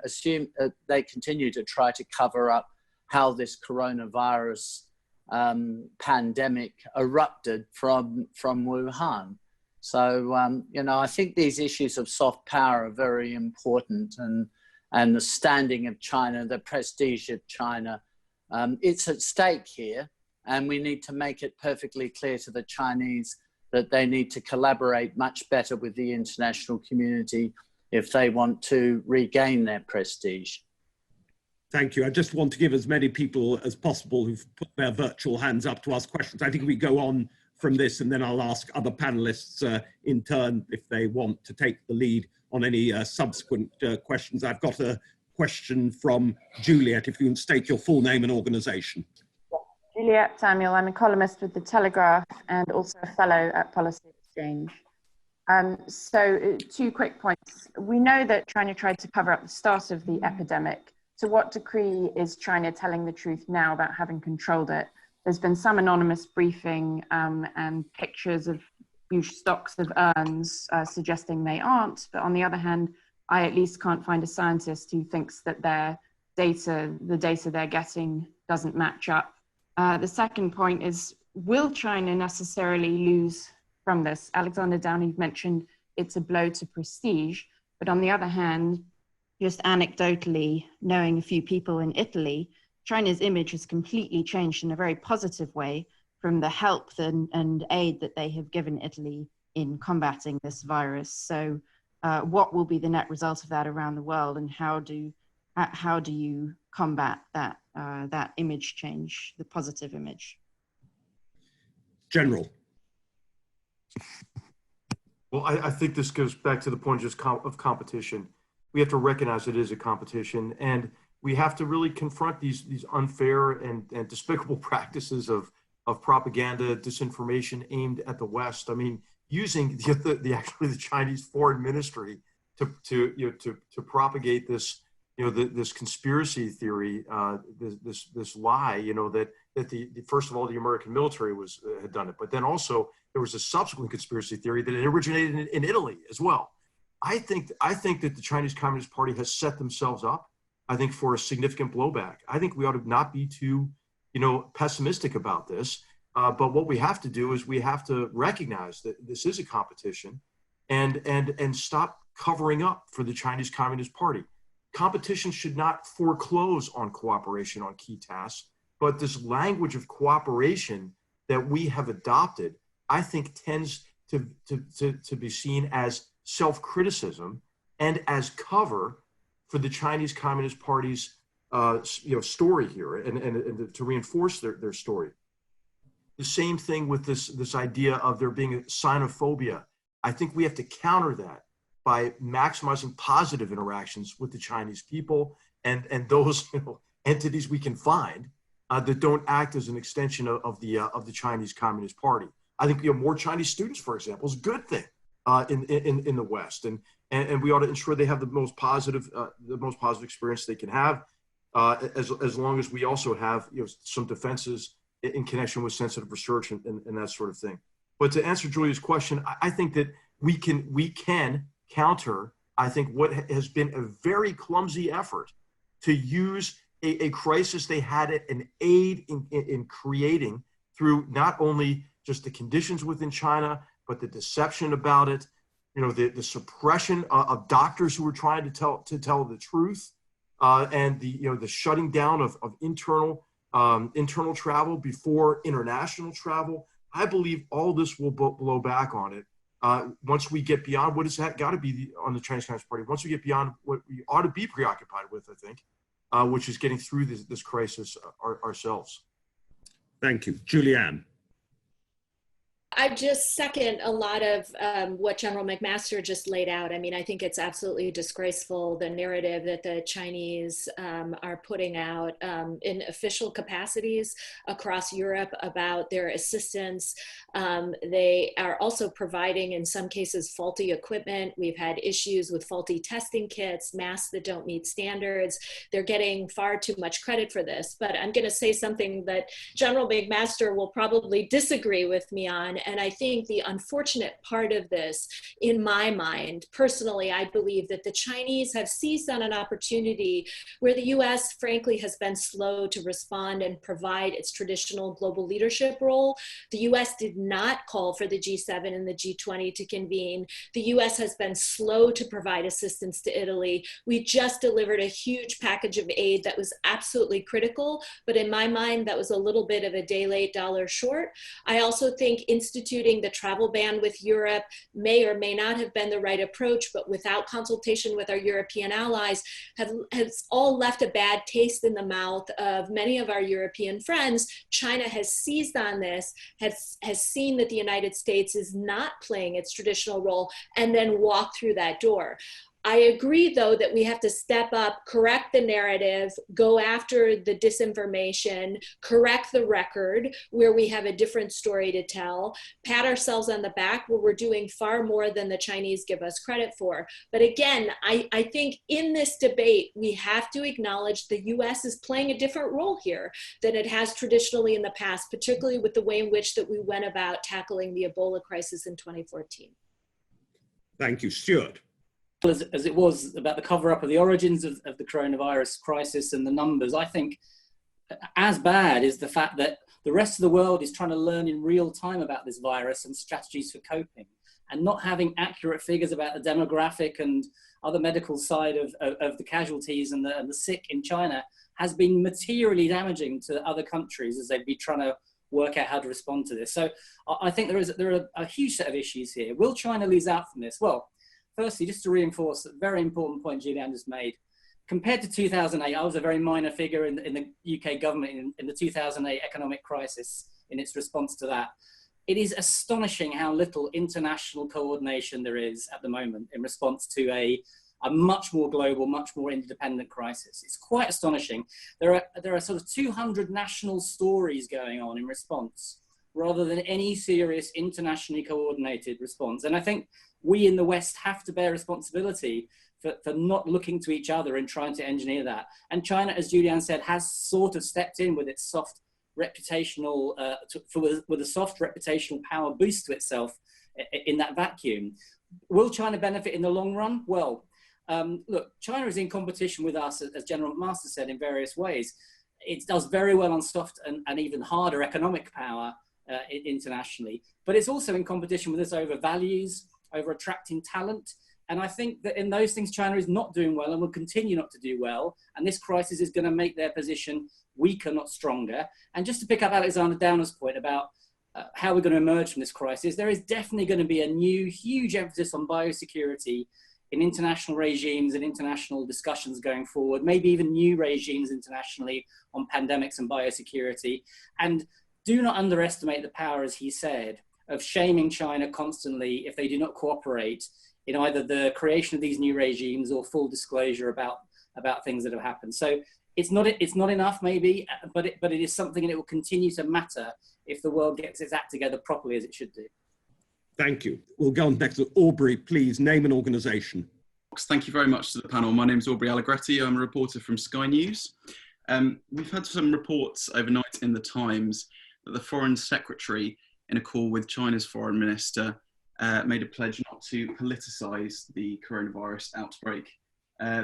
assume they continue to try to cover up how this coronavirus pandemic erupted from Wuhan. So, you know, I think these issues of soft power are very important, and the standing of China, the prestige of China, it's at stake here, and we need to make it perfectly clear to the Chinese that they need to collaborate much better with the international community if they want to regain their prestige. Thank you. I just want to give as many people as possible who've put their virtual hands up to ask questions. I think we go on from this, and then I'll ask other panelists in turn if they want to take the lead on any subsequent questions. I've got a question from Juliet, if you can state your full name and organisation. Juliet Samuel, I'm a columnist with The Telegraph and also a fellow at Policy Exchange. So 2 quick points. We know that China tried to cover up the start of the epidemic. To what degree is China telling the truth now about having controlled it? There's been some anonymous briefing and pictures of huge stocks of urns suggesting they aren't. But on the other hand, I at least can't find a scientist who thinks that their data, the data they're getting, doesn't match up. The second point is, will China necessarily lose from this? Alexander Downer mentioned it's a blow to prestige, but on the other hand, just anecdotally, knowing a few people in Italy, China's image has completely changed in a very positive way from the help and aid that they have given Italy in combating this virus. So what will be the net result of that around the world, and how do you combat that, that image change, the positive image? General. Well, I think this goes back to the point just of competition. We have to recognize it is a competition, and we have to really confront these unfair and despicable practices of propaganda, disinformation aimed at the West. I mean, using the Chinese foreign ministry to propagate this, this conspiracy theory, this lie, that the first of all, the American military had done it, but then also there was a subsequent conspiracy theory that it originated in Italy as well. I think that the Chinese Communist Party has set themselves up, I think, for a significant blowback. I think we ought to not be too, pessimistic about this. But what we have to do is we have to recognize that this is a competition, and stop covering up for the Chinese Communist Party. Competition should not foreclose on cooperation on key tasks, but this language of cooperation that we have adopted, I think, tends to be seen as self-criticism and as cover for the Chinese Communist Party's story here, and to reinforce their story. The same thing with this idea of there being a Sinophobia. I think we have to counter that by maximizing positive interactions with the Chinese people and those entities we can find that don't act as an extension of the Chinese Communist Party. I think more Chinese students, for example, is a good thing in the West, and we ought to ensure they have the most positive experience they can have, as long as we also have some defenses in connection with sensitive research and that sort of thing. But to answer Julia's question, I think that we can counter, I think, what has been a very clumsy effort to use a crisis they had an aid in creating through not only just the conditions within China, but the deception about it, the suppression of doctors who were trying to tell the truth, and the shutting down of internal travel before international travel. I believe all this will blow back on it once we get beyond what has got to be on the Chinese Communist Party. Once we get beyond what we ought to be preoccupied with, I think, which is getting through this crisis ourselves. Thank you. Julianne. I just second a lot of what General McMaster just laid out. I mean, I think it's absolutely disgraceful, the narrative that the Chinese are putting out in official capacities across Europe about their assistance. They are also providing, in some cases, faulty equipment. We've had issues with faulty testing kits, masks that don't meet standards. They're getting far too much credit for this. But I'm going to say something that General McMaster will probably disagree with me on. And I think the unfortunate part of this, in my mind, personally, I believe that the Chinese have seized on an opportunity where the US, frankly, has been slow to respond and provide its traditional global leadership role. The US did not call for the G7 and the G20 to convene. The US has been slow to provide assistance to Italy. We just delivered a huge package of aid that was absolutely critical, but in my mind, that was a little bit of a day late, dollar short. I also think instituting the travel ban with Europe may or may not have been the right approach, but without consultation with our European allies has all left a bad taste in the mouth of many of our European friends. China has seized on this, has seen that the United States is not playing its traditional role, and then walked through that door. I agree, though, that we have to step up, correct the narrative, go after the disinformation, correct the record where we have a different story to tell, pat ourselves on the back where we're doing far more than the Chinese give us credit for. But again, I think in this debate, we have to acknowledge the US is playing a different role here than it has traditionally in the past, particularly with the way in which that we went about tackling the Ebola crisis in 2014. Thank you. Stuart. As it was about the cover-up of the origins of the coronavirus crisis and the numbers, I think as bad is the fact that the rest of the world is trying to learn in real time about this virus and strategies for coping, and not having accurate figures about the demographic and other medical side of the casualties and the sick in China has been materially damaging to other countries as they've been trying to work out how to respond to this. So I think there are a huge set of issues here. Will China lose out from this? Well, firstly, just to reinforce a very important point Julianne just made, compared to 2008, I was a very minor figure in the UK government in the 2008 economic crisis in its response to that. it is astonishing how little international coordination there is at the moment in response to a much more global, much more interdependent crisis. It's quite astonishing. There are sort of 200 national stories going on in response, rather than any serious internationally coordinated response. And I think we in the West have to bear responsibility for not looking to each other and trying to engineer that. And China, as Julianne said, has sort of stepped in with its soft reputational, with a soft reputational power boost to itself in that vacuum. Will China benefit in the long run? Well, look, China is in competition with us, as General McMaster said, in various ways. It does very well on soft and even harder economic power internationally, but it's also in competition with us over values, over attracting talent. And I think that in those things, China is not doing well and will continue not to do well. And this crisis is going to make their position weaker, not stronger. And just to pick up Alexander Downer's point about how we're going to emerge from this crisis, there is definitely going to be a new, huge emphasis on biosecurity in international regimes and international discussions going forward, maybe even new regimes internationally on pandemics and biosecurity. And do not underestimate the power, as he said, of shaming China constantly if they do not cooperate in either the creation of these new regimes or full disclosure about things that have happened. So it's not enough maybe, but it is something, and it will continue to matter if the world gets its act together properly as it should do. Thank you. We'll go on next to Aubrey. Please name an organisation. Thank you very much to the panel. My name is Aubrey Allegretti. I'm a reporter from Sky News. We've had some reports overnight in the Times that the Foreign Secretary, in a call with China's Foreign Minister, made a pledge not to politicise the coronavirus outbreak.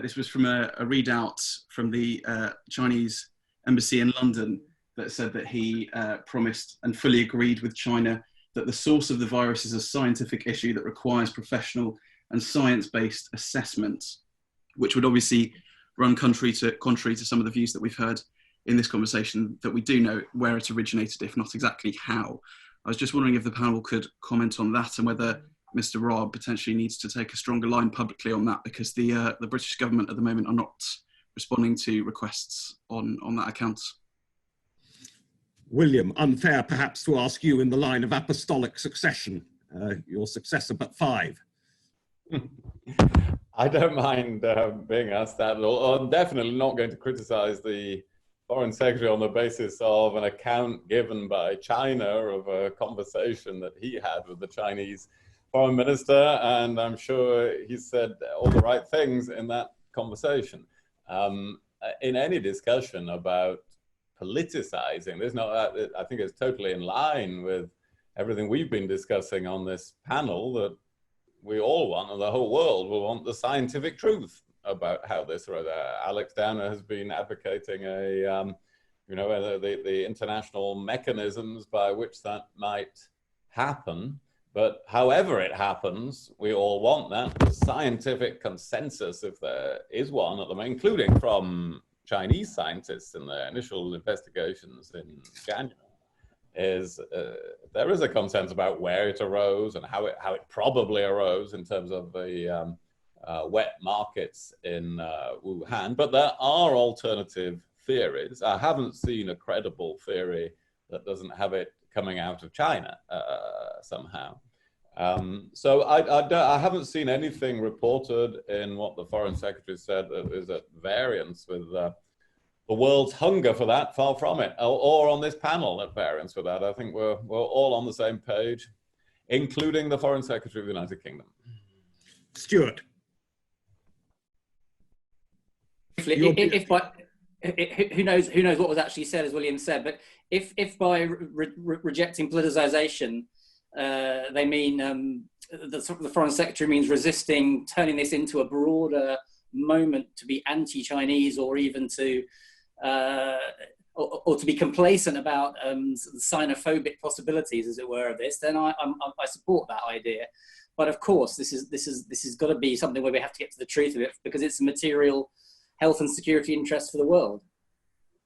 This was from a readout from the Chinese embassy in London that said that he promised and fully agreed with China that the source of the virus is a scientific issue that requires professional and science-based assessment, which would obviously run contrary to some of the views that we've heard in this conversation, that we do know where it originated, if not exactly how. I was just wondering if the panel could comment on that and whether Mr. Raab potentially needs to take a stronger line publicly on that, because the British government at the moment are not responding to requests on that account. William, unfair perhaps to ask you in the line of apostolic succession, your successor but 5. I don't mind being asked that. I'm definitely not going to criticize the Foreign Secretary on the basis of an account given by China of a conversation that he had with the Chinese Foreign Minister, and I'm sure he said all the right things in that conversation. In any discussion about politicizing, I think it's totally in line with everything we've been discussing on this panel, that we all want, and the whole world will want, the scientific truth about how this arose. Alex Downer has been advocating the international mechanisms by which that might happen. But however it happens, we all want that scientific consensus, if there is one at the moment, including from Chinese scientists in their initial investigations in January, is there is a consensus about where it arose and how it probably arose in terms of the wet markets in Wuhan. But there are alternative theories. I haven't seen a credible theory that doesn't have it coming out of China somehow. So I haven't seen anything reported in what the Foreign Secretary said that is at variance with the world's hunger for that, far from it, or on this panel at variance with that. I think we're all on the same page, including the Foreign Secretary of the United Kingdom. Stuart. Who knows what was actually said, as William said, but if by rejecting politicization, they mean the Foreign Secretary means resisting turning this into a broader moment to be anti-Chinese, or even to or to be complacent about xenophobic possibilities, as it were, of this, then I support that idea. But of course, this is got to be something where we have to get to the truth of it, because it's a material health and security interest for the world.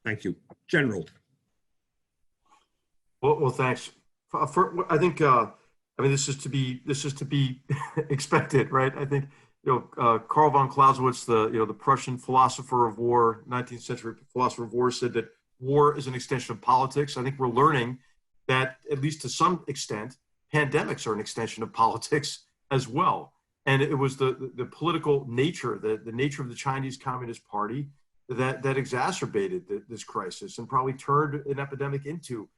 Thank you, General. Well, thanks. I think this is to be expected, right? I think Karl von Clausewitz, the Prussian philosopher of war, 19th century philosopher of war, said that war is an extension of politics. I think we're learning that, at least to some extent, pandemics are an extension of politics as well. And it was the political nature, the nature of the Chinese Communist Party that exacerbated this crisis and probably turned an epidemic into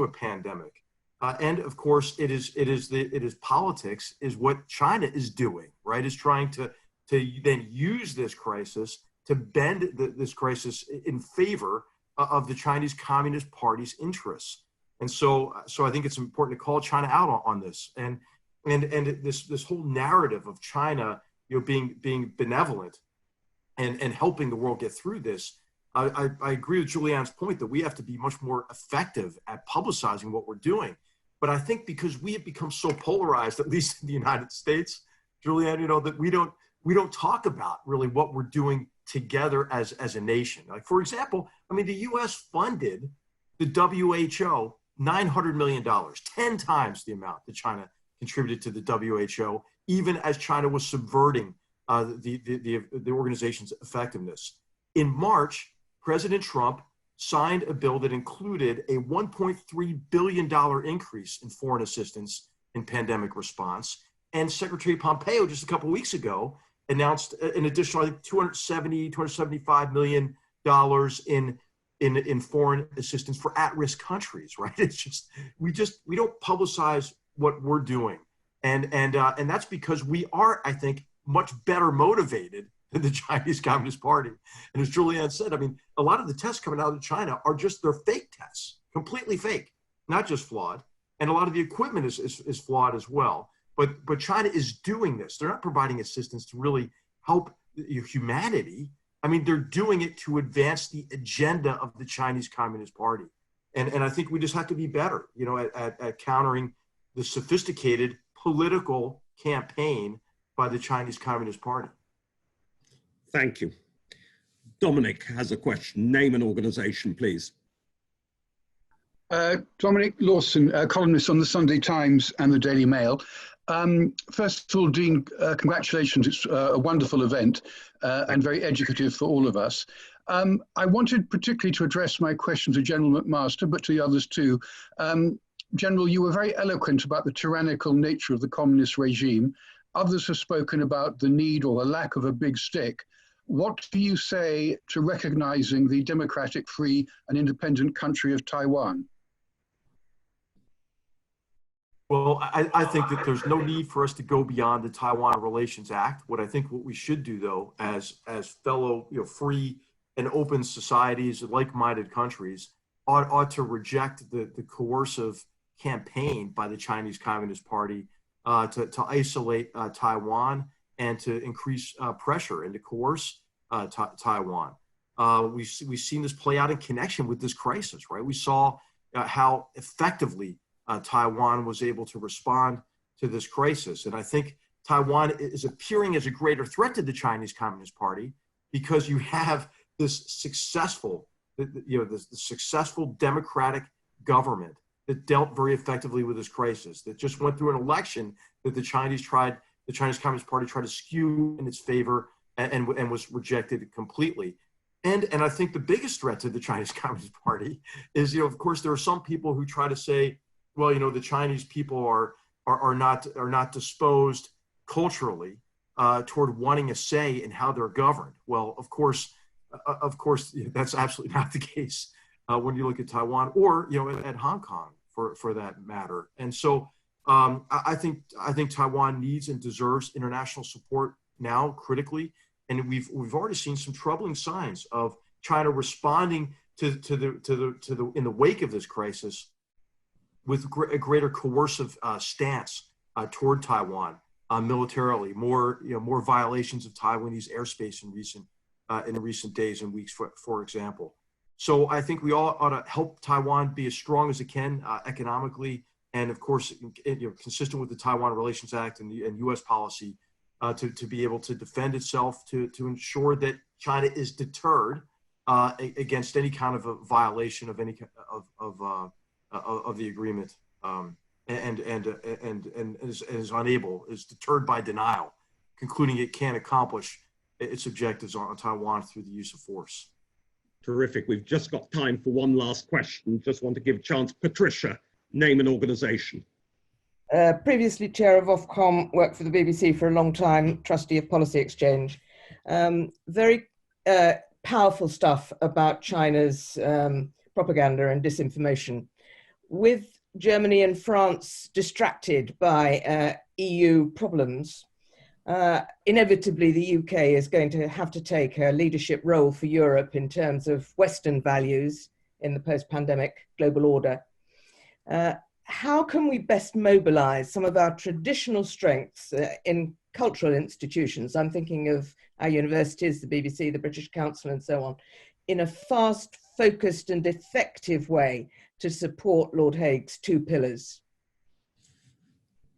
a pandemic. And of course, it is politics is what China is doing, right? Is trying to then use this crisis to bend this crisis in favor of the Chinese Communist Party's interests. And so I think it's important to call China out on this. And this whole narrative of China, being benevolent and helping the world get through this. I agree with Julianne's point that we have to be much more effective at publicizing what we're doing. But I think because we have become so polarized, at least in the United States, Julianne, that we don't talk about really what we're doing together as a nation. Like, for example, the U.S. funded the WHO $900 million, 10 times the amount that China contributed to the WHO, even as China was subverting the organization's effectiveness. In March, President Trump signed a bill that included a $1.3 billion increase in foreign assistance in pandemic response. And Secretary Pompeo, just a couple of weeks ago, announced an additional, I think, $275 million in foreign assistance for at-risk countries, right? It's just, we don't publicize what we're doing. And that's because we are, I think, much better motivated than the Chinese Communist Party. And as Julianne said, a lot of the tests coming out of China are just, they're fake tests, completely fake, not just flawed. And a lot of the equipment is flawed as well. But China is doing this. They're not providing assistance to really help humanity. They're doing it to advance the agenda of the Chinese Communist Party. And I think we just have to be better, at countering the sophisticated political campaign by the Chinese Communist Party. Thank you. Dominic has a question. Name and organization, please. Dominic Lawson, columnist on the Sunday Times and the Daily Mail. First of all, Dean, congratulations. It's a wonderful event and very educative for all of us. I wanted particularly to address my question to General McMaster, but to the others too. General, you were very eloquent about the tyrannical nature of the communist regime. Others have spoken about the need or the lack of a big stick. What do you say to recognizing the democratic, free and independent country of Taiwan? Well, I think that there's no need for us to go beyond the Taiwan Relations Act. What we should do, though, as fellow free and open societies, like-minded countries, ought to reject the coercive campaign by the Chinese Communist Party to isolate Taiwan and to increase pressure and to coerce Taiwan. We've seen this play out in connection with this crisis, right? We saw how effectively Taiwan was able to respond to this crisis. And I think Taiwan is appearing as a greater threat to the Chinese Communist Party because you have this successful, the successful democratic government that dealt very effectively with this crisis, that just went through an election that the Chinese Communist Party tried to skew in its favor and was rejected completely. And I think the biggest threat to the Chinese Communist Party is, of course, there are some people who try to say, well, the Chinese people are not disposed culturally toward wanting a say in how they're governed. Well, of course, that's absolutely not the case when you look at Taiwan or at Hong Kong for that matter. And so I think Taiwan needs and deserves international support now critically. And we've already seen some troubling signs of China responding to the in the wake of this crisis with a greater coercive stance toward Taiwan militarily, more violations of Taiwanese airspace in recent days and weeks, for example. So I think we all ought to help Taiwan be as strong as it can economically, and of course, consistent with the Taiwan Relations Act and U.S. policy, to be able to defend itself, to ensure that China is deterred against any kind of a violation of any of the agreement, and is unable, is deterred by denial, concluding it can't accomplish its objectives on Taiwan through the use of force. Terrific. We've just got time for one last question. Just want to give a chance. Patricia, name and organization. Previously chair of Ofcom, worked for the BBC for a long time, trustee of Policy Exchange. Very powerful stuff about China's propaganda and disinformation. With Germany and France distracted by EU problems, inevitably the UK is going to have to take a leadership role for Europe in terms of Western values in the post-pandemic global order. How can we best mobilize some of our traditional strengths in cultural institutions? I'm thinking of our universities, the BBC, the British Council, and so on, in a fast, focused, and effective way to support Lord Hague's 2 pillars.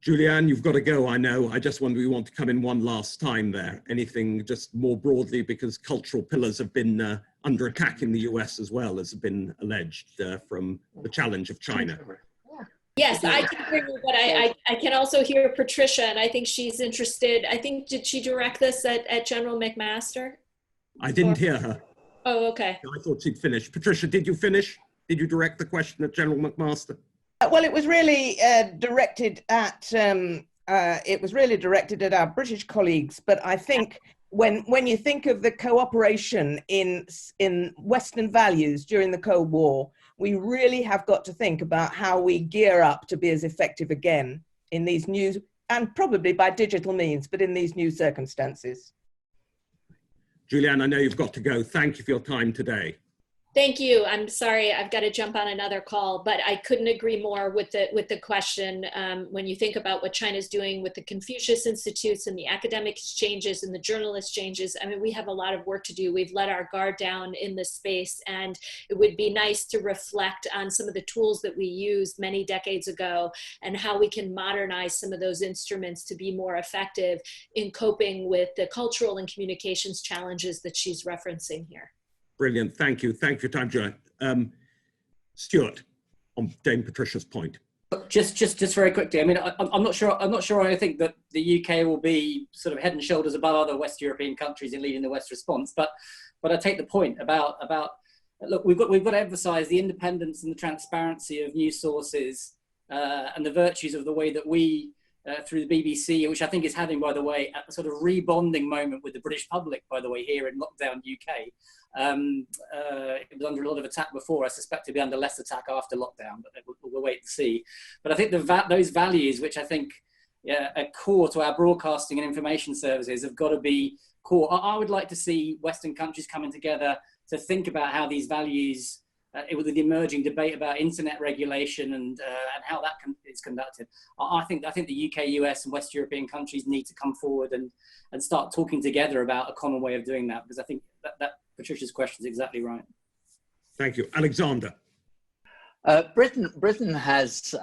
Julianne, you've got to go, I know. I just wonder, we want to come in one last time there. Anything just more broadly, because cultural pillars have been under attack in the US as well, as has been alleged from the challenge of China. Yes, I can agree with that. I can also hear Patricia, and I think she's interested. I think, did she direct this at General McMaster? I didn't hear her. Oh, okay. I thought she'd finished. Patricia, did you finish? Did you direct the question at General McMaster? Well, it was really directed at our British colleagues, but I think when you think of the cooperation in Western values during the Cold War, we really have got to think about how we gear up to be as effective again in these new, and probably by digital means, but in these new circumstances. Julianne, I know you've got to go. Thank you for your time today. Thank you. I'm sorry, I've got to jump on another call, but I couldn't agree more with the question. When you think about what China's doing with the Confucius Institutes and the academic exchanges and the journal exchanges, I mean, we have a lot of work to do. We've let our guard down in this space, and it would be nice to reflect on some of the tools that we used many decades ago and how we can modernize some of those instruments to be more effective in coping with the cultural and communications challenges that she's referencing here. Brilliant. Thank you. Thank you for your time, Joanne. Stuart, on Dame Patricia's point. Just very quickly. I mean, I'm not sure. I think that the UK will be sort of head and shoulders above other West European countries in leading the West response. But I take the point about look, we've got to emphasise the independence and the transparency of news sources and the virtues of the way that we. Through the BBC, which I think is having, by the way, a sort of rebonding moment with the British public, by the way, here in lockdown UK. It was under a lot of attack before. I suspect it'll be under less attack after lockdown, but we'll wait and see. But I think those values, which I think are core to our broadcasting and information services, have got to be core. I would like to see Western countries coming together to think about how these values, with the emerging debate about internet regulation and how that is conducted. I think the UK, US, and West European countries need to come forward and start talking together about a common way of doing that, because I think that Patricia's question is exactly right. Thank you. Alexander. Britain has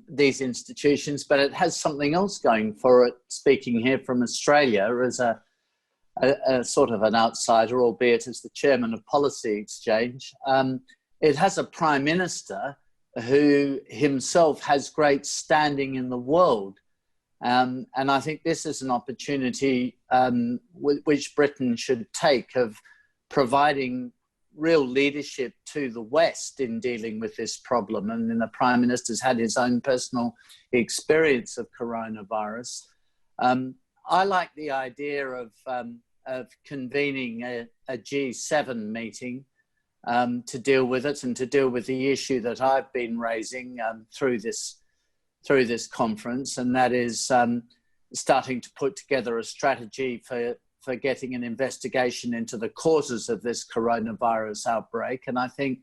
these institutions, but it has something else going for it. Speaking here from Australia as a sort of an outsider, albeit as the chairman of Policy Exchange, it has a prime minister who himself has great standing in the world. And I think this is an opportunity which Britain should take, of providing real leadership to the West in dealing with this problem. And then the Prime Minister's had his own personal experience of coronavirus. I like the idea of convening a G7 meeting to deal with it, and to deal with the issue that I've been raising through this conference, and that is starting to put together a strategy for getting an investigation into the causes of this coronavirus outbreak. And I think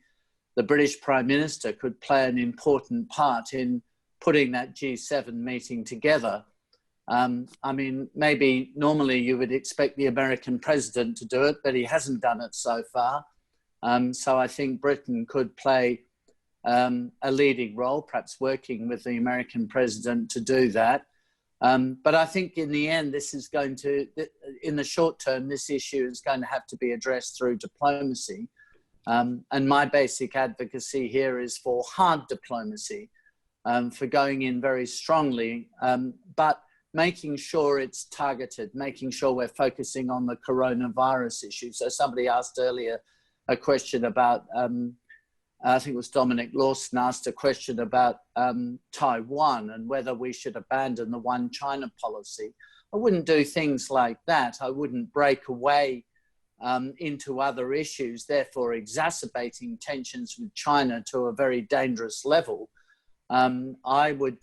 the British Prime Minister could play an important part in putting that G7 meeting together. I mean, maybe normally you would expect the American president to do it, but he hasn't done it so far. So I think Britain could play a leading role, perhaps working with the American president to do that. But I think in the end, this is going to, in the short term, this issue is going to have to be addressed through diplomacy. And my basic advocacy here is for hard diplomacy, for going in very strongly, but making sure it's targeted, making sure we're focusing on the coronavirus issue. So somebody asked earlier a question about I think it was Dominic Lawson, asked a question about Taiwan and whether we should abandon the one China policy. I wouldn't do things like that. I wouldn't break away into other issues, therefore exacerbating tensions with China to a very dangerous level. I would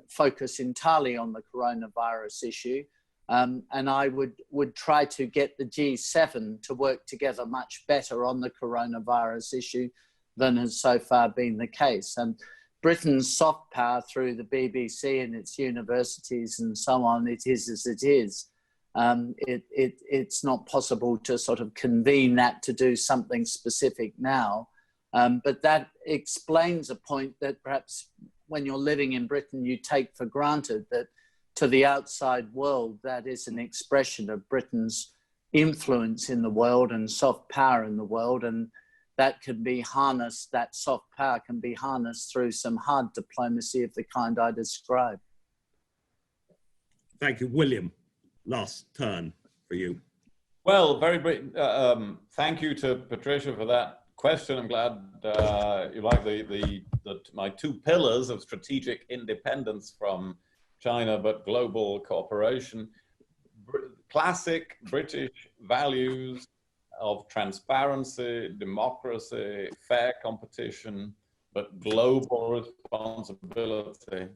focus entirely on the coronavirus issue, and I would try to get the G7 to work together much better on the coronavirus issue than has so far been the case. And Britain's soft power through the BBC and its universities and so on, it is as it is. It's not possible to sort of convene that to do something specific now. But that explains a point that perhaps when you're living in Britain, you take for granted that to the outside world, that is an expression of Britain's influence in the world and soft power in the world. And that can be harnessed, that soft power can be harnessed through some hard diplomacy of the kind I described. Thank you. William, last turn for you. Well, very brief. Thank you to Patricia for that question. I'm glad you like my two pillars of strategic independence from China, but global cooperation. Classic British values of transparency, democracy, fair competition, but global responsibility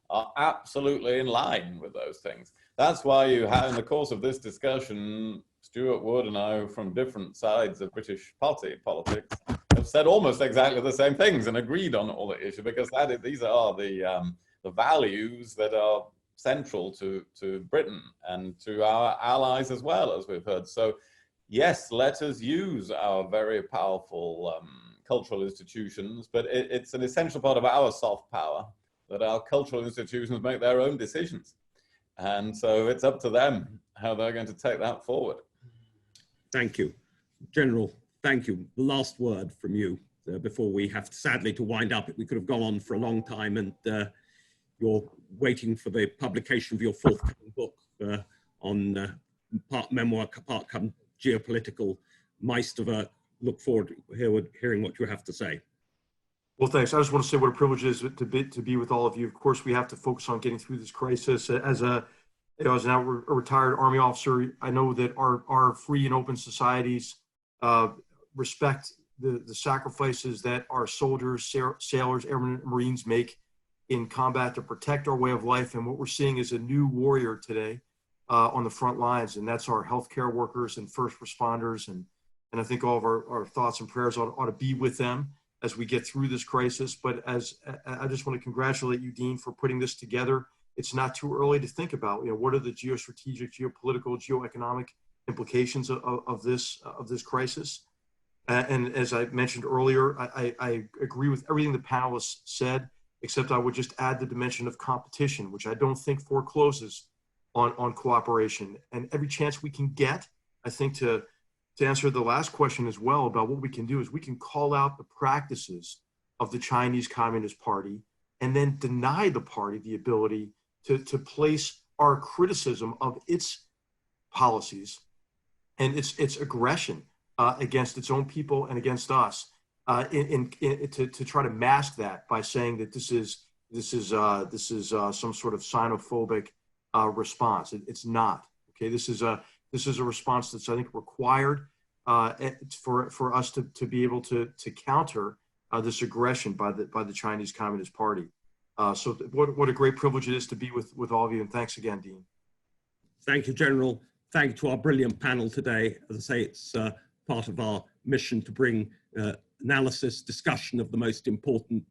are absolutely in line with those things. That's why you have, in the course of this discussion, Stuart Wood and I, from different sides of British politics, have said almost exactly the same things and agreed on all the issue, because these are the values that are central to Britain and to our allies as well, as we've heard. So yes, let us use our very powerful cultural institutions, but it's an essential part of our soft power that our cultural institutions make their own decisions. And so it's up to them how they're going to take that forward. Thank you. General, thank you. The last word from you before we have sadly to wind up. We could have gone on for a long time, and you're waiting for the publication of your forthcoming book on part memoir, part geopolitical Meisterwerk. Look forward to hearing what you have to say. Well, thanks. I just want to say what a privilege it is to be with all of you. Of course, we have to focus on getting through this crisis. As a now a retired Army officer, I know that our free and open societies respect the sacrifices that our soldiers, sailors, airmen, and Marines make in combat to protect our way of life. And what we're seeing is a new warrior today on the front lines, and that's our healthcare workers and first responders. And I think all of our thoughts and prayers ought to be with them as we get through this crisis. But as I just want to congratulate you, Dean, for putting this together. It's not too early to think about, what are the geostrategic, geopolitical, geoeconomic implications of this crisis. And as I mentioned earlier, I agree with everything the panelists said, except I would just add the dimension of competition, which I don't think forecloses on cooperation. And every chance we can get, I think to answer the last question as well about what we can do is we can call out the practices of the Chinese Communist Party and then deny the party the ability to place our criticism of its policies and its aggression against its own people and against us to try to mask that by saying that this is some sort of xenophobic response. It's not. Okay, this is a response that's, I think, required for us to be able to counter this aggression by the Chinese Communist Party. So what a great privilege it is to be with all of you, and thanks again, Dean. Thank you, General. Thank you to our brilliant panel today. As I say, it's part of our mission to bring analysis, discussion of the most important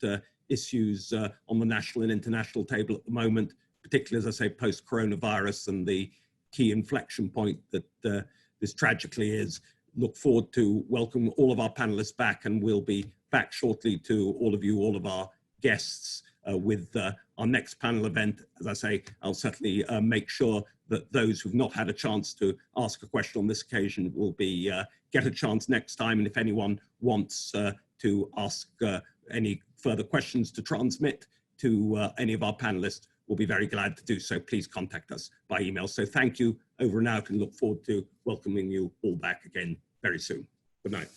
issues on the national and international table at the moment, particularly, as I say, post-coronavirus and the key inflection point that this tragically is. Look forward to welcome all of our panelists back, and we'll be back shortly to all of you, all of our guests with our next panel event. As I say, I'll certainly make sure that those who've not had a chance to ask a question on this occasion will get a chance next time. And if anyone wants to ask any further questions to transmit to any of our panelists, we'll be very glad to do so. Please contact us by email. So thank you, over and out, and look forward to welcoming you all back again very soon. Good night.